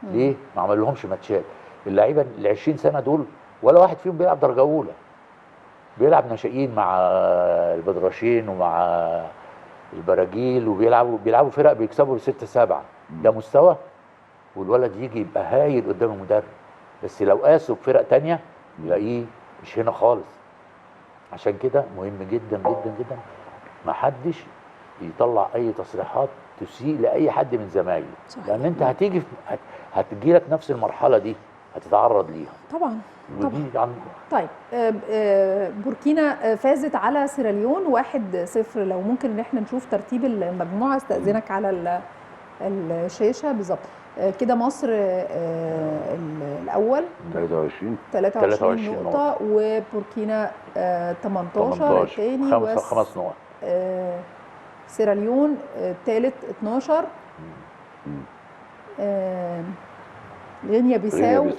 Speaker 3: ليه؟ ما عمل لهمش ماتشات. اللعيبه ال 20 سنه دول ولا واحد فيهم بيلعب درجه اولى، بيلعب ناشئين مع البدرشين ومع البراجيل، وبيلعبوا فرق بيكسبوا 6-7. ده مستوى، والولد يجي يبقى هايل قدام المدرب، بس لو قاسوا بفرق تانية يلاقيه مش هنا خالص. عشان كده مهم جدا جدا جدا ما حدش يطلع اي تصريحات تسيء لاي حد من زمايله، لان انت هتجي لك نفس المرحله دي، هتتعرض ليها
Speaker 1: طبعا. طيب، بوركينا فازت على سيراليون 1-0. لو ممكن ان احنا نشوف ترتيب المجموعه، استاذنك على الشاشه بالظبط كده. مصر الأول 23 نقطة، وبوركينا 18 الثاني
Speaker 3: 5 نقط.
Speaker 1: سيراليون الثالث 12. غينيا بيساو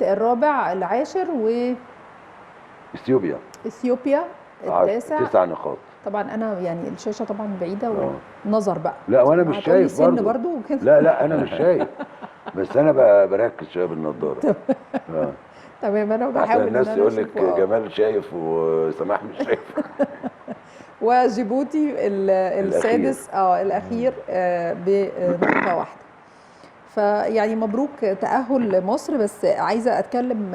Speaker 1: الرابع العاشر، و اثيوبيا التاسع
Speaker 2: 9 نقاط.
Speaker 1: طبعا انا يعني الشاشه طبعا بعيده ونظر بقى.
Speaker 2: لا وانا مش شايف
Speaker 1: برضو
Speaker 2: لا انا مش شايف، بس انا بركز شويه بالنضاره.
Speaker 1: تمام. انا بحاول
Speaker 2: الناس يقول لك جمال شايف وسماح مش شايف.
Speaker 1: وجيبوتي السادس الاخير بنقطه واحده. فيعني مبروك تأهل مصر. بس عايزه اتكلم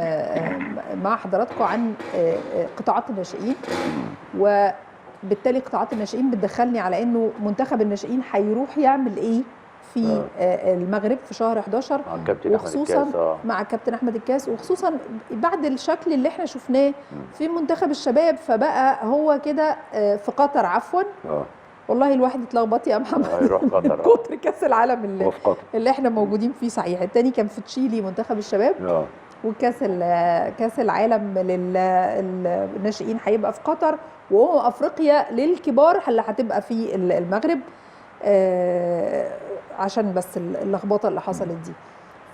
Speaker 1: مع حضراتكم عن قطاعات الناشئين، وبالتالي قطاعات الناشئين بتدخلني على انه منتخب الناشئين هيروح يعمل ايه في المغرب في شهر 11 وخصوصا مع الكابتن احمد الكاس، وخصوصا بعد الشكل اللي احنا شفناه في منتخب الشباب. فبقى هو كده في قطر عفوا. والله الواحد اتلخبط يا محمد
Speaker 3: هيروح قطر
Speaker 1: كتر كاس العالم اللي احنا موجودين فيه. صحيح التاني كان في تشيلي منتخب الشباب، وكاس العالم للناشئين هيبقى في قطر، افريقيا للكبار اللي هتبقى في المغرب. عشان بس اللخبطه اللي حصلت دي.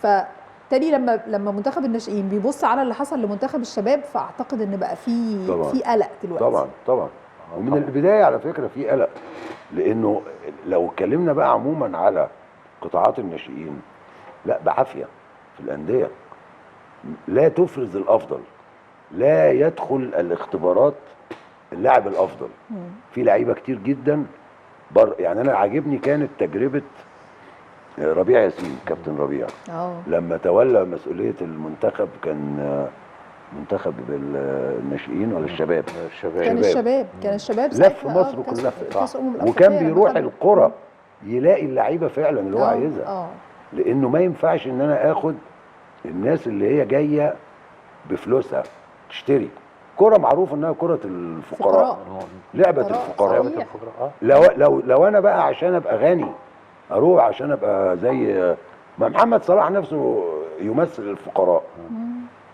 Speaker 1: فبالتالي لما منتخب الناشئين بيبص على اللي حصل لمنتخب الشباب، فاعتقد ان بقى في قلق دلوقتي.
Speaker 2: طبعا ومن البدايه على فكره في قلق، لانه لو اتكلمنا بقى عموما على قطاعات الناشئين، لا بعافيه في الانديه لا تفرز الافضل، لا يدخل الاختبارات اللاعب الافضل. في لعيبه كتير جدا يعني انا عاجبني كانت تجربه ربيع ياسين، كابتن ربيع لما تولى مسؤوليه المنتخب. كان منتخب الناشئين ولا الشباب؟
Speaker 1: كان الشباب
Speaker 2: لف مصر كلها، وكان بيروح القرى يلاقي اللعيبه فعلا اللي هو عايزها. لانه ما ينفعش ان انا اخد الناس اللي هي جايه بفلوسها تشتري كرة. معروف انها كرة الفقراء، لعبة الفقراء. لو انا بقى عشان ابقى غني اروح عشان ابقى زي ما محمد صلاح نفسه يمثل الفقراء.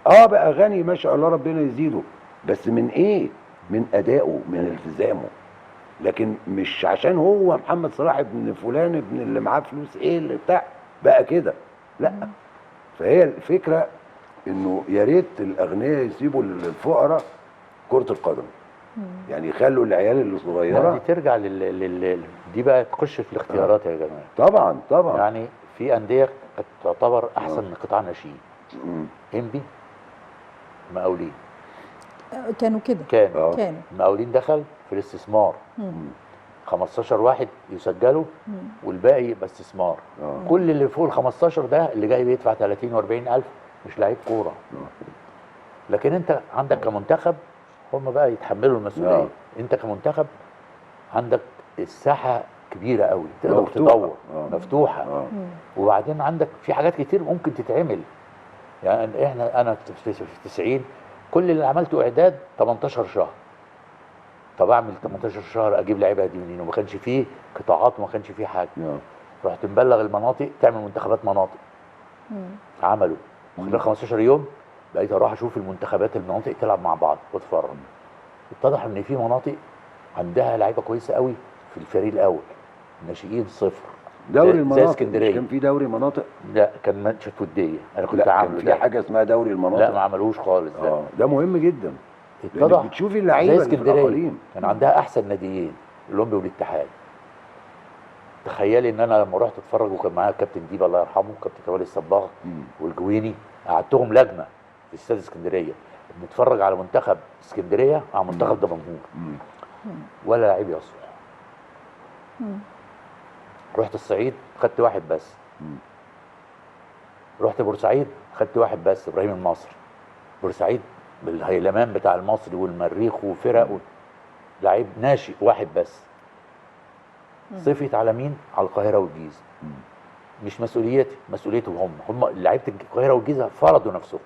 Speaker 2: بقى غني ما شاء الله ربنا يزيده، بس من ايه؟ من ادائه، من التزامه. لكن مش عشان هو محمد صلاح ابن فلان ابن اللي معاه فلوس ايه اللي بتاع بقى كده، لا. فهي الفكرة انه يا ريت الاغنياء يسيبوا للفقراء كرة القدم. يعني يخلوا العيال الصغيره
Speaker 3: دي ترجع دي بقى تخش في الاختيارات يا جماعه.
Speaker 2: طبعا
Speaker 3: يعني في انديه تعتبر احسن من قطاع الناشئين. انبي مقاولين
Speaker 1: كانوا كده،
Speaker 3: كانوا مقاولين دخل في الاستثمار 15 واحد يسجلوا والباقي باستثمار. كل اللي فوق ال 15 ده اللي جاي بيدفع 30 و40 الف مش لعيب كوره. لكن انت عندك كمنتخب هم بقى يتحملوا المسؤوليه. انت كمنتخب عندك الساحه كبيره قوي، تقدر تدور مفتوحه. وبعدين عندك في حاجات كتير ممكن تتعمل. يعني انا في 90 كل اللي عملته اعداد 18 شهر. طب اعمل 18 شهر اجيب لعيبه دي منين؟ وما كانش فيه قطاعات وما كانش فيه حاجه. رحت مبلغ المناطق تعمل منتخبات مناطق. عملوا خلال 15 يوم بقيت اروح اشوف المنتخبات المناطق تلعب مع بعض واتفرج. اتضح ان في مناطق عندها لعيبه كويسه قوي في الفريق الاول، الناشئين صفر.
Speaker 2: دوري المناطق زي اسكندريه كان في دوري مناطق؟
Speaker 3: لا كان ماتشات وديه. انا كنت عامله
Speaker 2: في حاجه اسمها دوري المناطق.
Speaker 3: لا ما عملوش خالص.
Speaker 2: ده مهم جدا.
Speaker 3: اتضح
Speaker 2: بتشوفي اللعيبه
Speaker 3: زي اسكندريه كان عندها احسن ناديين، الاولمبي والاتحاد. تخيلي ان انا لما رحت اتفرج وكان معايا الكابتن ديب الله يرحمه، كابتن كمال الصباغ والجويني، قعدتهم لجنه في استاد اسكندريه بنتفرج على منتخب اسكندريه مع منتخب دمنهور. ولا لعيب يصلح. رحت الصعيد خدت واحد بس. رحت بورسعيد خدت واحد بس، ابراهيم المصري. بورسعيد بالهيلمان بتاع المصري والمريخ وفرق لعيب ناشئ واحد بس. صفت على مين؟ على القاهره والجيزه. مش مسؤوليتي، مسؤوليتهم هم لعيبه القاهره والجيزه فرضوا نفسهم.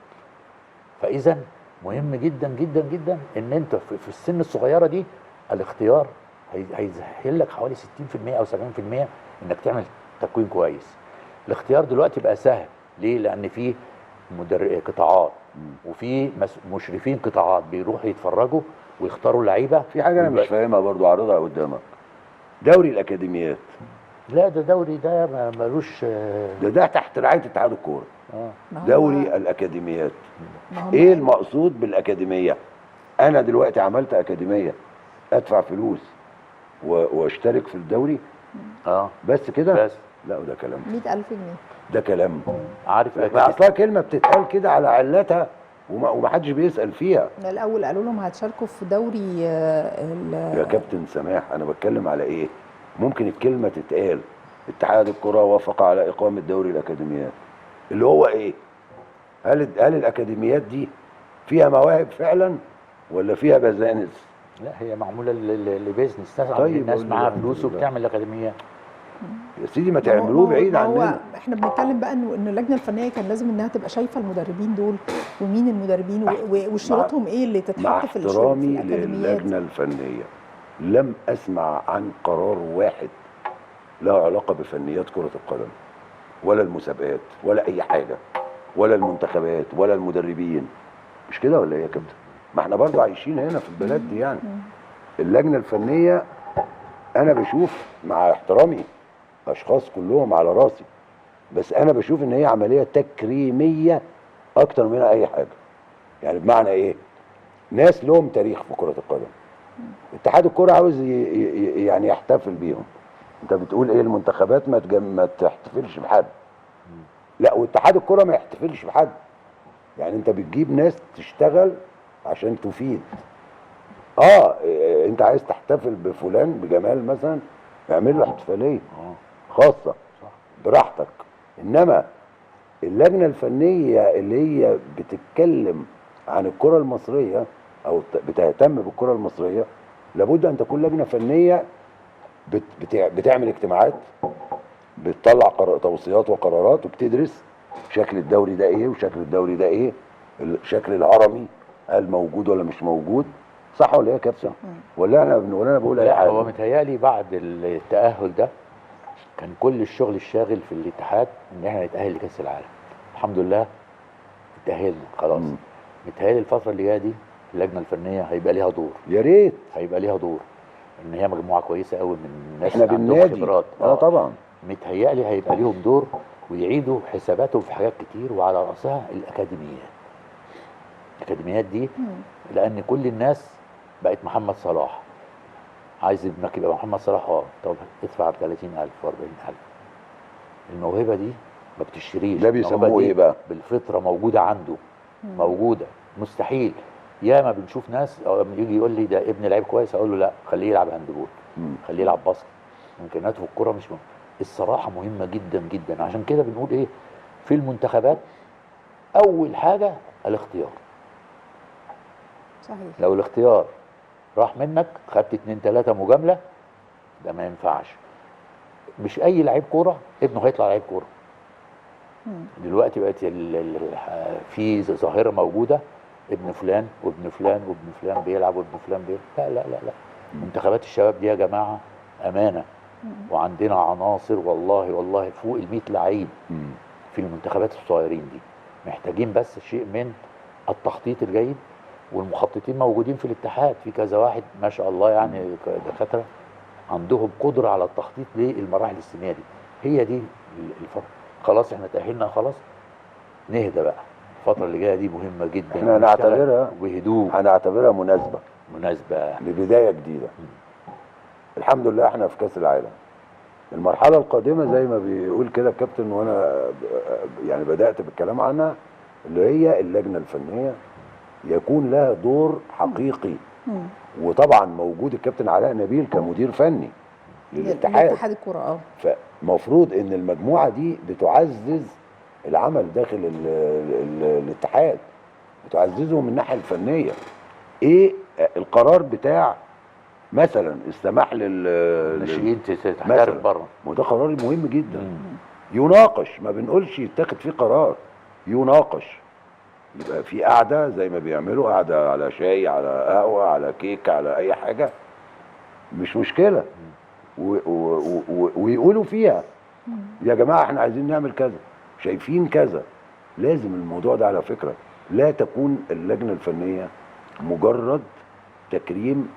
Speaker 3: فاذا مهم جدا جدا جدا ان انت في السن الصغيره دي الاختيار هيسهل لك حوالي 60% او 70% انك تعمل تكوين كويس. الاختيار دلوقتي بقى سهل. ليه؟ لان في قطاعات وفي مشرفين قطاعات بيروحوا يتفرجوا ويختاروا لعيبه.
Speaker 2: في حاجه انا مش فاهمها برضو، عارضها قدامك. دوري الاكاديميات.
Speaker 3: لا ده دوري ده ملوش
Speaker 2: ده تحت رعايه اتحاد الكوره. دوري الاكاديميات. ايه المقصود بالاكاديميه؟ انا دلوقتي عملت اكاديميه ادفع فلوس واشترك في الدوري. بس كده؟
Speaker 3: بس.
Speaker 2: لا وده كلام.
Speaker 1: 100,000 جنيه
Speaker 2: ده كلام.
Speaker 3: عارف
Speaker 2: اصلا كلمه بتتقال كده على علتها وما حدش بيسال فيها.
Speaker 1: الاول قالوا لهم هتشاركوا في دوري
Speaker 2: يا كابتن سماح، انا بتكلم على ايه؟ ممكن الكلمه تتقال اتحاد الكره وافق على اقامه دوري الاكاديميات، اللي هو ايه؟ هل الاكاديميات دي فيها مواهب فعلا ولا فيها بزانس؟
Speaker 3: لا، هي معموله لبيزنس، ناس
Speaker 2: طيب
Speaker 3: الناس معاها فلوس وبتعمل اكاديميات.
Speaker 2: يا سيدي ما تعملوه بعيد عننا.
Speaker 1: احنا بنتكلم بقى انه اللجنه الفنيه كان لازم انها تبقى شايفه المدربين دول ومين المدربين وشروطهم ايه اللي تتحط في الشغل في الاكاديميات.
Speaker 2: للجنه الفنيه لم اسمع عن قرار واحد له علاقه بفنيات كره القدم ولا المسابقات ولا اي حاجه ولا المنتخبات ولا المدربين. مش كده ولا ايه يا كابتن؟ ما احنا برضو عايشين هنا في البلد دي يعني. اللجنه الفنيه انا بشوف، مع احترامي اشخاص كلهم على راسي، بس انا بشوف ان هي عمليه تكريميه اكتر من اي حاجه. يعني بمعنى ايه؟ ناس لهم تاريخ في كره القدم، اتحاد الكره عاوز يعني يحتفل بيهم. انت بتقول ايه؟ المنتخبات ما تحتفلش بحد. لا، واتحاد الكره ما يحتفلش بحد. يعني انت بتجيب ناس تشتغل عشان تفيد. انت عايز تحتفل بفلان بجمال مثلا، اعمل له احتفاليه خاصه براحتك. انما اللجنه الفنيه اللي هي بتتكلم عن الكره المصريه او بتهتم بالكره المصريه، لابد ان تكون لجنه فنيه بتعمل اجتماعات، بتطلع توصيات وقرارات، وبتدرس شكل الدوري ده ايه وشكل الدوري ده ايه، الشكل الهرمي هل موجود ولا مش موجود. صح ولا ايه يا كابتن؟ ولا انا بقول اي حاجه؟
Speaker 3: هو متهيألي بعد التأهل ده كان كل الشغل الشاغل في الاتحاد ان احنا نتأهل لكأس العالم. الحمد لله اتأهلنا خلاص. متهيألي الفترة اللي جايه دي اللجنة الفنية هيبقى ليها دور.
Speaker 2: يا ريت
Speaker 3: هيبقى ليها دور، ان هي مجموعة كويسة قوي من الناس
Speaker 2: احنا
Speaker 3: اللي عندهم
Speaker 2: بالنادي.
Speaker 3: خبرات.
Speaker 2: طبعا
Speaker 3: متهيألي هيبقى ليهم دور ويعيدوا حساباتهم في حاجات كتير، وعلى رأسها الأكاديميات. الأكاديميات دي لأن كل الناس بقت محمد صلاح، عايز ابنك يبقى محمد صلاح. طب ادفع 30,000 و40,000. الموهبة دي ما بتشتريش.
Speaker 2: ده بيسموه ايه بقى؟
Speaker 3: بالفطرة موجودة عنده. موجودة، مستحيل. ياما بنشوف ناس يجي يقول لي ده ابن لعيب كويس، اقول له لا، خليه يلعب هاندبول، خليه يلعب باسكت، امكانياته في الكوره مش مهم. الصراحه مهمه جدا جدا. عشان كده بنقول ايه في المنتخبات؟ اول حاجه الاختيار.
Speaker 1: صحيح.
Speaker 3: لو الاختيار راح منك، خدت 2 3 مجامله، ده ما ينفعش. مش اي لعيب كوره ابنه هيطلع لعيب كوره. دلوقتي بقت في ظاهره موجوده، ابن فلان وابن فلان وابن فلان بيلعب وابن فلان بيلعب. لا لا لا لا. منتخبات الشباب دي يا جماعه امانه، وعندنا عناصر والله والله فوق ال 100 لعيب في المنتخبات الصغيرين دي. محتاجين بس شيء من التخطيط الجيد، والمخططين موجودين في الاتحاد، في كذا واحد ما شاء الله يعني دكاتره عندهم قدره على التخطيط للمراحل السنيه دي. هي دي الفرق. خلاص احنا تأهلنا خلاص، نهدى بقى. الفترة اللي جايه دي مهمة جدا.
Speaker 2: احنا هنعتبرها
Speaker 3: بهدوء،
Speaker 2: هنعتبرها مناسبة
Speaker 3: لبداية
Speaker 2: جديدة. الحمد لله احنا في كأس العالم. المرحلة القادمة زي ما بيقول كده الكابتن، وانا يعني بدأت بالكلام عنها، اللي هي اللجنة الفنية يكون لها دور حقيقي. وطبعا موجود الكابتن علاء نبيل كمدير فني
Speaker 1: للاتحاد الكرة.
Speaker 2: فمفروض ان المجموعة دي بتعزز العمل داخل الاتحاد، بتعززه من الناحية الفنية. ايه القرار بتاع مثلا السماح
Speaker 3: للناشئين تحترف بره؟
Speaker 2: وده قرار مهم جدا. يناقش، ما بنقولش يتاخد فيه قرار، يناقش. يبقى في قعده زي ما بيعملوا، قعده على شاي، على قهوه، على كيك، على اي حاجه، مش مشكله، ويقولوا فيها يا جماعه احنا عايزين نعمل كذا، شايفين كذا. لازم الموضوع ده على فكره لا تكون اللجنه الفنيه مجرد تكريم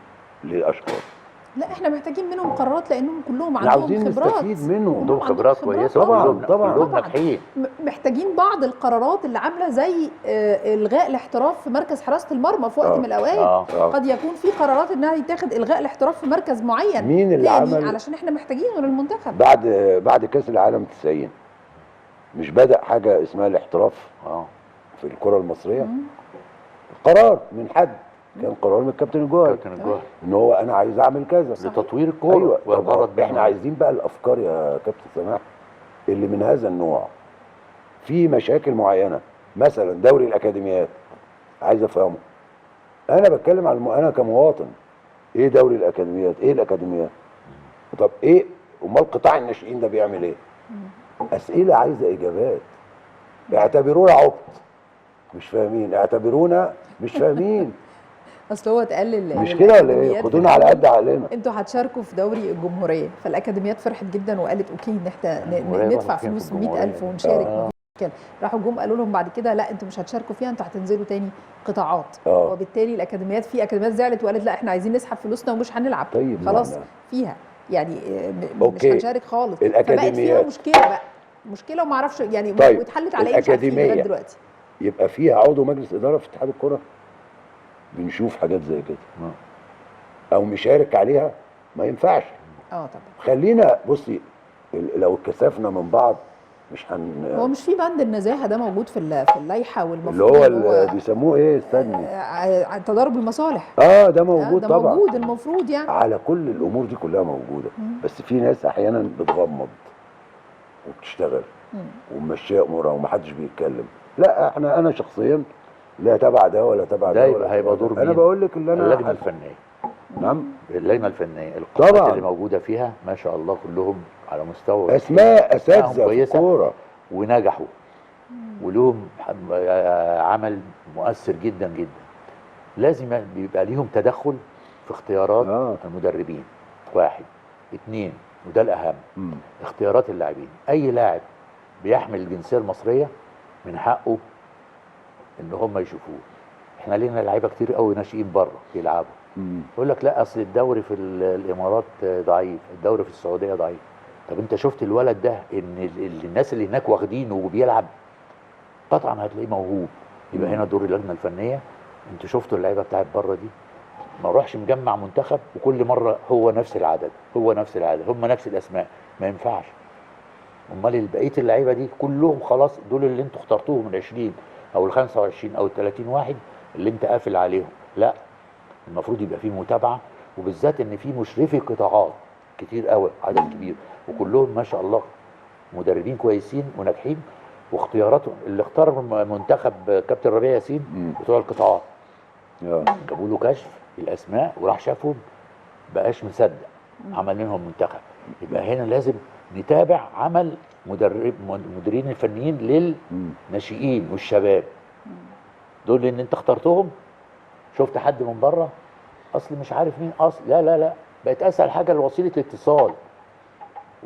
Speaker 2: لاشخاص.
Speaker 1: لا، احنا محتاجين منهم قرارات، لانهم كلهم
Speaker 2: عندهم
Speaker 1: عاوزين
Speaker 2: خبرات. نستفيد منهم،
Speaker 3: عندهم خبرات كويسه.
Speaker 2: طبعا
Speaker 3: كلهم ناجحين.
Speaker 1: محتاجين بعض القرارات اللي عامله زي الغاء الاحتراف في مركز حراسه المرمى في وقت من الاوقات. قد يكون في قرارات انها يتاخد الغاء الاحتراف في مركز معين.
Speaker 2: مين اللي عمل؟
Speaker 1: علشان احنا محتاجينه للمنتخب.
Speaker 2: بعد كاس العالم 90 مش بدأ حاجه اسمها الاحتراف في الكره المصريه؟ قرار من حد، كان قرار من الكابتن الجوهري
Speaker 3: كابتن الجوهري
Speaker 2: ان هو انا عايز اعمل كذا
Speaker 3: لتطوير الكوره.
Speaker 2: ايوه.
Speaker 3: والغرض
Speaker 2: طب احنا عايزين بقى الافكار يا كابتن سماح اللي من هذا النوع. في مشاكل معينه، مثلا دوري الاكاديميات عايز افهمه. انا بتكلم عن انا كمواطن، ايه دوري الاكاديميات؟ ايه الاكاديميات؟ طب ايه امال قطاع الناشئين ده بيعمل ايه؟ اسئله عايزه اجابات. اعتبرونا عبط مش فاهمين، اعتبرونا مش فاهمين.
Speaker 1: اصل هو اتقال
Speaker 2: مش كده ولا ايه؟ خدونا على قد عقلنا.
Speaker 1: انتوا هتشاركوا في دوري الجمهوريه، فالاكاديميات فرحت جدا وقالت اوكي ان احنا ندفع فلوس 100,000 ونشارك مفيش مشكله. راحوا جم قالوا لهم بعد كده لا انتوا مش هتشاركوا فيها، انتوا هتنزلوا تاني قطاعات. وبالتالي الاكاديميات، في اكاديميات زعلت وقالت لا احنا عايزين نسحب فلوسنا ومش هنلعب.
Speaker 2: طيب
Speaker 1: خلاص فيها يعني مش هنشارك خالص. فبقت فيها مشكله بقى، مشكله وما اعرفش يعني.
Speaker 2: طيب
Speaker 1: واتحلت على ايه مش عارفين لغايه دلوقتي.
Speaker 2: يبقى فيها عضو مجلس اداره في اتحاد الكره، بنشوف حاجات زي كده او مشارك عليها، ما ينفعش.
Speaker 1: طبعا.
Speaker 2: خلينا بصي، لو اتكسفنا من بعض مش
Speaker 1: هو مش في بند النزاهه ده موجود في اللائحه،
Speaker 2: والمفروض اللي هو بيسموه ايه؟ استني،
Speaker 1: تضارب المصالح.
Speaker 2: ده موجود.
Speaker 1: ده
Speaker 2: طبعا
Speaker 1: موجود المفروض يعني.
Speaker 2: على كل الامور دي كلها موجوده. بس في ناس احيانا بتغمض وبتشتغل وممشيه امورها ومحدش بيتكلم. لا انا شخصيا لا تبع ده ولا تبع ده ولا
Speaker 3: هيبقى دور مين؟
Speaker 2: انا بقول لك اللي انا
Speaker 3: اللجنه الفنيه.
Speaker 2: نعم،
Speaker 3: اللجنه الفنيه القامات اللي موجوده فيها ما شاء الله كلهم على مستوى
Speaker 2: اسماء اساتذه في الكوره
Speaker 3: ونجحوا ولهم عمل مؤثر جدا جدا. لازم بيبقى ليهم تدخل في اختيارات المدربين. 1 2 وده الاهم، اختيارات اللاعبين. اي لاعب بيحمل الجنسيه المصريه من حقه ان هم يشوفوه. احنا لينا لعيبه كتير قوي ناشئين بره بيلعبوا، يقول لك لا اصل الدوري في الامارات ضعيف، الدوري في السعوديه ضعيف. طب انت شفت الولد ده ان الناس اللي هناك واخدينه وبيلعب؟ قطعا هتلاقيه موهوب. يبقى هنا دور اللجنه الفنيه. انتوا شفتوا اللعيبه بتاعت بره دي، ما اروحش مجمع منتخب وكل مره هو نفس العدد هم نفس الاسماء، ما ينفعش. امال بقيه اللعيبه دي كلهم خلاص دول اللي انتوا اخترتوهم من 20 او ال 25 او ال 30 واحد اللي انت قافل عليهم. لا، المفروض يبقى في متابعه، وبالذات ان في مشرفي قطاعات كتير قوي، عدد كبير، وكلهم ما شاء الله مدربين كويسين وناجحين. واختياراتهم اللي اختار منتخب كابتن ربيع ياسين بتوع القطاعات جابوا له كشف الاسماء وراح شافهم، بقاش مصدق، عمل منهم منتخب. يبقى هنا لازم نتابع عمل مديرين الفنيين للناشئين والشباب دول، لان انت اخترتهم. شفت حد من بره اصل مش عارف مين اصل، لا بقت اسهل حاجه وسيله الاتصال.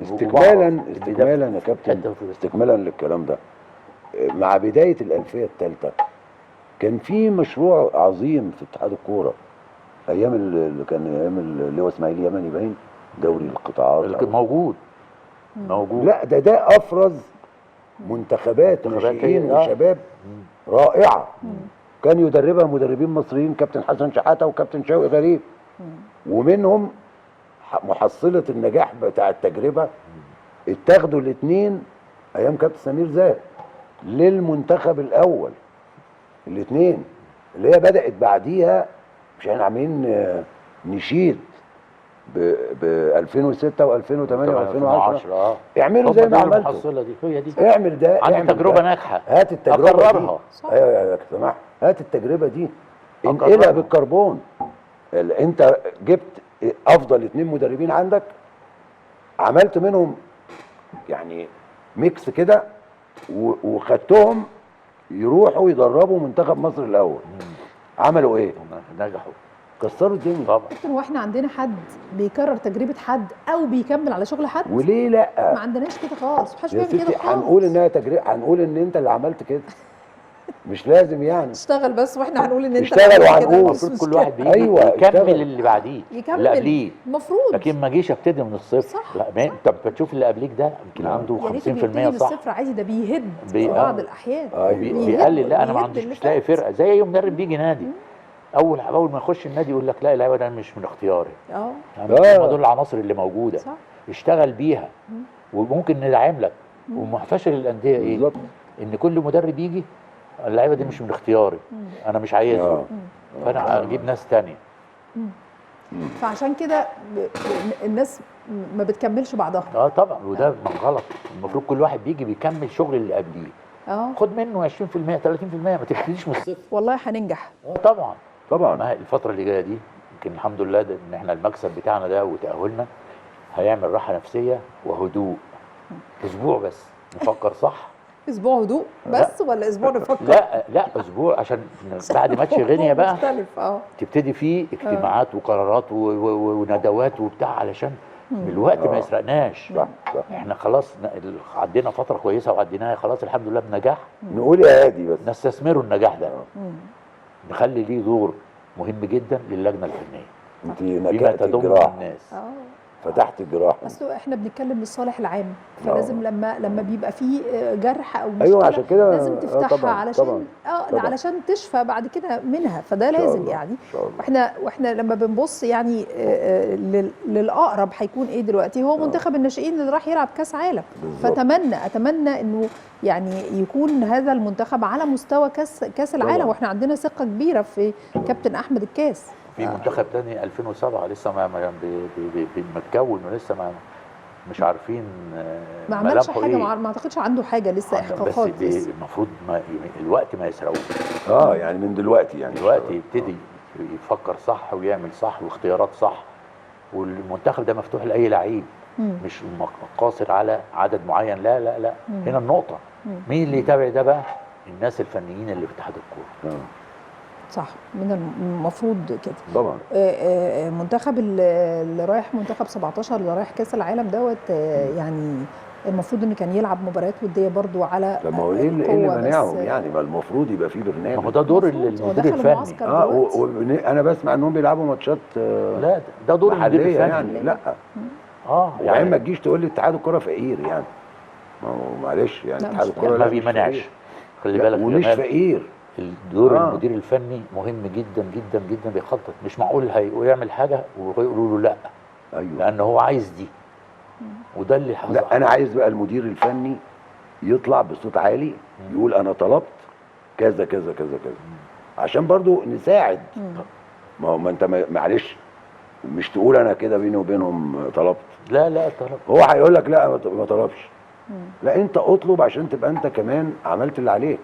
Speaker 2: استكمالا يا كابتن، استكمالا للكلام ده، مع بدايه الالفيه الثالثه كان في مشروع عظيم في اتحاد الكوره ايام اللي كان ايام اللي هو اسماعيل يمني باين، دوري القطاعات
Speaker 3: اللي كان موجود.
Speaker 2: لا ده افرز منتخبات ناشئين وشباب رائعه. كان يدربها مدربين مصريين، كابتن حسن شحاته وكابتن شوقي غريب. ومنهم محصله النجاح بتاع التجربه اتاخدوا الاثنين ايام كابتن سمير زاهد للمنتخب الاول. الاثنين اللي هي بدات بعديها، مش احنا عاملين نشيد ب 2006 و2008 و2010. اعملوا زي ما عملتوا.
Speaker 3: المحصله دي هي دي.
Speaker 2: اعمل ده،
Speaker 3: عندي تجربه ناجحه،
Speaker 2: هات التجربه دي. ايوه يا سماح، هات التجربه دي انقلها بالكربون. انت جبت افضل 2 مدربين عندك، عملت منهم يعني ميكس كده، وخدتهم يروحوا يدربوا منتخب مصر الاول. عملوا ايه؟
Speaker 3: نجحوا،
Speaker 2: كسروا الدنيا.
Speaker 3: طبعا.
Speaker 1: هو احنا عندنا حد بيكرر تجربه حد او بيكمل على شغل حد؟
Speaker 2: وليه لا؟
Speaker 1: ما عندناش كده خالص، محدش بيعمل كده خالص.
Speaker 2: هنقول انها تجربه، هنقول ان انت اللي عملت كده. مش لازم يعني
Speaker 1: اشتغل بس واحنا هنقول ان انت
Speaker 2: اشتغل. وهنقول
Speaker 3: المفروض كل واحد بيجي يكمل اللي بعديه، اللي قبليه
Speaker 1: المفروض.
Speaker 3: لكن ما جيش ابتدي من الصفر. لا، ما انت بتشوف اللي قبليك ده يمكن عنده 50% صح.
Speaker 1: الصفر عادي، ده بيهد في بعض الاحيان.
Speaker 3: بيقلل. لا انا ما عنديش، مش لاقي فرقه زي اي مدرب بيجي نادي اول ما يخش النادي يقول لك لا اللعيبه ده مش من اختياري. هم دول العناصر اللي موجوده، صح. اشتغل بيها وممكن ندعم لك. وفشل الانديه ايه؟ ان كل مدرب يجي اللعيبه دي مش من اختياري، انا مش عايزهم، فانا اجيب ناس تانية.
Speaker 1: فعشان كده الناس ما بتكملش بعضها.
Speaker 3: طبعا، وده من غلط. المفروض كل واحد بيجي بيكمل شغل اللي قبليه. خد منه 20% 30%، ما تبتديش من الصفر.
Speaker 1: والله هننجح.
Speaker 3: طبعا
Speaker 2: طبعا.
Speaker 3: ما هي الفتره اللي جايه دي يمكن الحمد لله ان احنا المكسب بتاعنا ده وتاهلنا هيعمل راحه نفسيه وهدوء. اسبوع بس نفكر صح.
Speaker 1: اسبوع هدوء بس ولا اسبوع نفكر؟
Speaker 3: لا اسبوع، عشان بعد ماتش غينيا بقى
Speaker 1: مختلف.
Speaker 3: تبتدي فيه اجتماعات وقرارات وندوات وبتاع، علشان الوقت ما يسرقناش. احنا خلاص عدينا فتره كويسه وعديناها خلاص الحمد لله بنجاح.
Speaker 2: نقول يا هادي بس
Speaker 3: نستثمروا النجاح ده. نخلي ليه دور مهم جدا للجنه الفنيه.
Speaker 2: انت
Speaker 3: بما
Speaker 2: نكأت
Speaker 3: تضم
Speaker 2: الجراح،
Speaker 3: الناس.
Speaker 2: فتحت الجراح.
Speaker 1: اصل احنا بنتكلم للصالح العام، فلازم لما بيبقى فيه جرح او مشكله
Speaker 2: ايوه عشان كده
Speaker 1: لازم تفتحها
Speaker 2: طبعًا
Speaker 1: علشان
Speaker 2: طبعًا.
Speaker 1: علشان تشفى بعد كده منها، فده لازم يعني. واحنا لما بنبص يعني للاقرب هيكون ايه دلوقتي؟ هو منتخب الناشئين اللي راح يلعب كاس عالم. اتمنى انه يعني يكون هذا المنتخب على مستوى كاس العالم، واحنا عندنا ثقه كبيره في كابتن احمد الكاس.
Speaker 3: في منتخب تاني 2007 لسه ما متكون ولسه مش عارفين
Speaker 1: ما عملش حاجه، ما اعتقدش عنده حاجه لسه، احقاقات
Speaker 3: بس المفروض الوقت ما يسرقوش.
Speaker 2: يعني من دلوقتي، يعني
Speaker 3: دلوقتي يبتدي يفكر صح ويعمل صح واختيارات صح، والمنتخب ده مفتوح لاي لعيب، مش قاصر على عدد معين. لا لا لا، هنا النقطه. مين اللي يتابع ده بقى؟ الناس الفنيين اللي في اتحاد الكوره.
Speaker 1: صح، من المفروض كده
Speaker 2: طبعا.
Speaker 1: منتخب اللي رايح منتخب 17 اللي رايح كاس العالم دوت، يعني المفروض انه كان يلعب مباريات وديه برضو على
Speaker 2: طب ما هو ايه اللي منعهم يعني؟ ما المفروض يبقى في برنامج.
Speaker 3: ما هو ده دور المدير الفني.
Speaker 2: انا بسمع انهم بيلعبوا ماتشات
Speaker 3: لا ده دور المدير الفني
Speaker 2: يعني. لا يعني ما تجيش تقول لي اتحاد الكوره فقير يعني. ما هو معلش يعني اتحاد الكوره
Speaker 3: ما بيمنعش، خلي بالك
Speaker 2: ومش فقير.
Speaker 3: دور المدير الفني مهم جدا جدا جدا. بيخطط، مش معقول هيعمل حاجه ويقولوا له لا.
Speaker 2: ايوه،
Speaker 3: لان هو عايز دي، وده اللي حصل.
Speaker 2: لا انا عايز بقى المدير الفني يطلع بصوت عالي يقول انا طلبت كذا كذا كذا كذا، عشان برضو نساعد. ما انت معلش مش تقول انا كده بيني وبينهم طلبت.
Speaker 3: لا طلب.
Speaker 2: هو هيقول لك لا ما طلبش. لا انت اطلب عشان تبقى انت كمان عملت اللي عليك.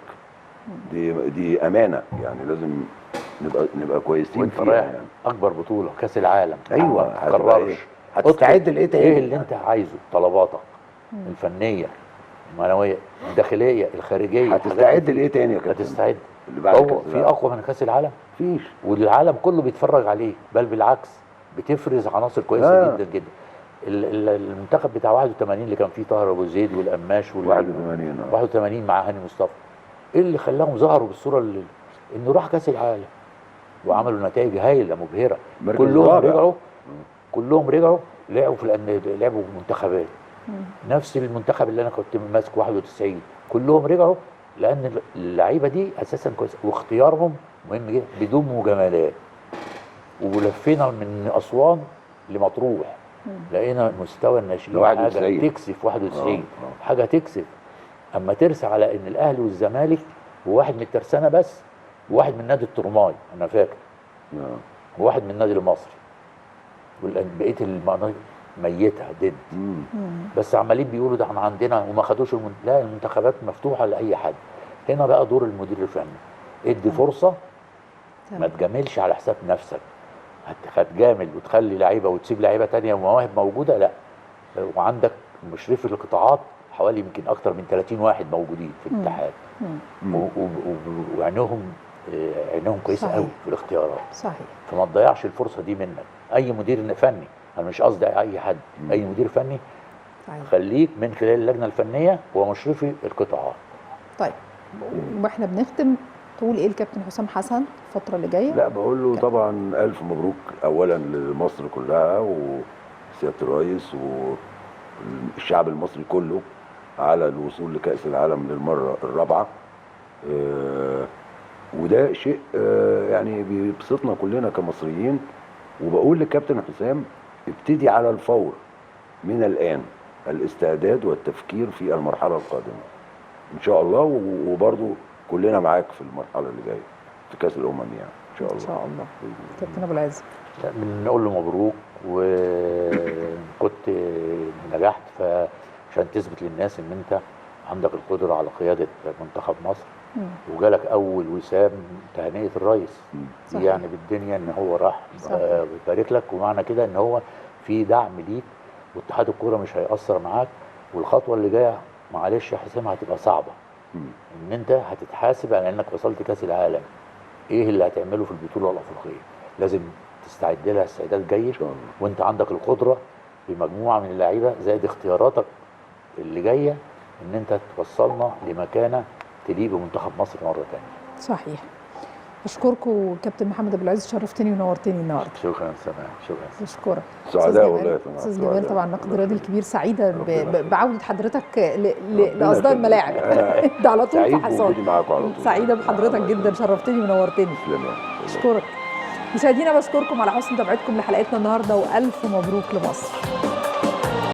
Speaker 2: دي امانه يعني، لازم نبقى كويسين فيها يعني.
Speaker 3: اكبر بطوله كاس العالم.
Speaker 2: ايوه،
Speaker 3: ما تكررش.
Speaker 2: هتستعد لايه تاني؟
Speaker 3: ايه اللي انت عايزه؟ طلباتك الفنيه، المعنويه، الداخليه، الخارجيه.
Speaker 2: هتستعد لايه تاني يا كابتن؟
Speaker 3: هتستعد.
Speaker 2: هو
Speaker 3: في اقوى من كاس العالم؟
Speaker 2: مفيش.
Speaker 3: والعالم كله بيتفرج عليه، بل بالعكس بتفرز عناصر كويسه جدا جدا. المنتخب بتاع 81 اللي كان فيه طاهر ابو زيد والقماش 81 مع هاني مصطفى، ايه اللي خلاهم ظهروا بالصوره انه راح كاس العالم وعملوا نتائج هايله مبهره. كلهم رجعوا لعبوا لعبوا منتخبات. نفس المنتخب اللي انا كنت ماسك 91 كلهم رجعوا، لان اللعيبه دي اساسا كويسه واختيارهم مهم جدا بدون مجاملات. ولفينا من اسوان لمطروح، لقينا مستوى الناشئين حاجه تكسف. 91 حاجه تكسف. اما ترسى على ان الاهلي والزمالك وواحد من الترسانه بس، وواحد من نادي الترماي انا فاكر، وواحد من النادي المصري، بقيه المناطق ميته دد. بس عمالين بيقولوا ده احنا عندنا وما خدوش لا، المنتخبات مفتوحه لاي حد. هنا بقى دور المدير الفني، ادي فرصه، ما تجاملش على حساب نفسك. هتجامل وتخلي لعيبه وتسيب لعيبه ثانيه ومواهب موجوده؟ لا. وعندك مشرفي القطاعات حوالي يمكن اكتر من 30 واحد موجودين في الاتحاد، وعينهم كويسه قوي في الاختيارات.
Speaker 1: صحيح.
Speaker 3: فما تضيعش الفرصه دي منك. اي مدير فني، انا مش قصدي اي حد، اي مدير فني صحيح. خليك من خلال اللجنه الفنيه ومشرفي القطاعات.
Speaker 1: طيب، واحنا بنختم تقول ايه الكابتن حسام حسن الفتره اللي جايه؟
Speaker 2: لا بقول له طبعا الف مبروك اولا لمصر كلها وسياده الرئيس والشعب المصري كله على الوصول لكأس العالم للمره الرابعه. وده شيء يعني بيبسطنا كلنا كمصريين. وبقول للكابتن حسام ابتدي على الفور من الآن الاستعداد والتفكير في المرحلة القادمة إن شاء الله. وبرضو كلنا معاك في المرحله اللي جايه في كاس الامم يعني ان شاء الله.
Speaker 1: ان شاء الله. كابتن ابو العز،
Speaker 3: بنقول له مبروك، وكنت نجحت، فعشان تثبت للناس ان انت عندك القدره على قياده منتخب مصر، وجالك اول وسام تهنئه الرئيس دي يعني بالدنيا ان هو راح بيبارك لك، ومعنى كده ان هو في دعم ليك، واتحاد الكوره مش هيأثر معاك. والخطوه اللي جايه معلش يا حسام هتبقى صعبه، ان انت هتتحاسب على انك وصلت كاس العالم. ايه اللي هتعمله في البطوله الافريقيه؟ لازم تستعد لها استعداد جيد، وانت عندك القدره بمجموعه من اللعيبه زائد اختياراتك اللي جايه ان انت توصلنا لمكانه تليق بمنتخب مصر مره ثانيه.
Speaker 1: صحيح. اشكركم كابتن محمد ابو العز، شرفتني ونورتني النهارده.
Speaker 3: شكرا سماح، شكرا.
Speaker 1: بشكرك.
Speaker 2: سعداء والله.
Speaker 1: استاذ جمال طبعا ناقد رياضي الكبير، سعيده بعوده حضرتك لاصداء الملاعب. ده على طول في حصاد. سعيده بحضرتك جدا، شرفتني ونورتني. اشكرك. مشاهدينا بشكركم على حسن متابعتكم لحلقتنا النهارده، والف مبروك لمصر.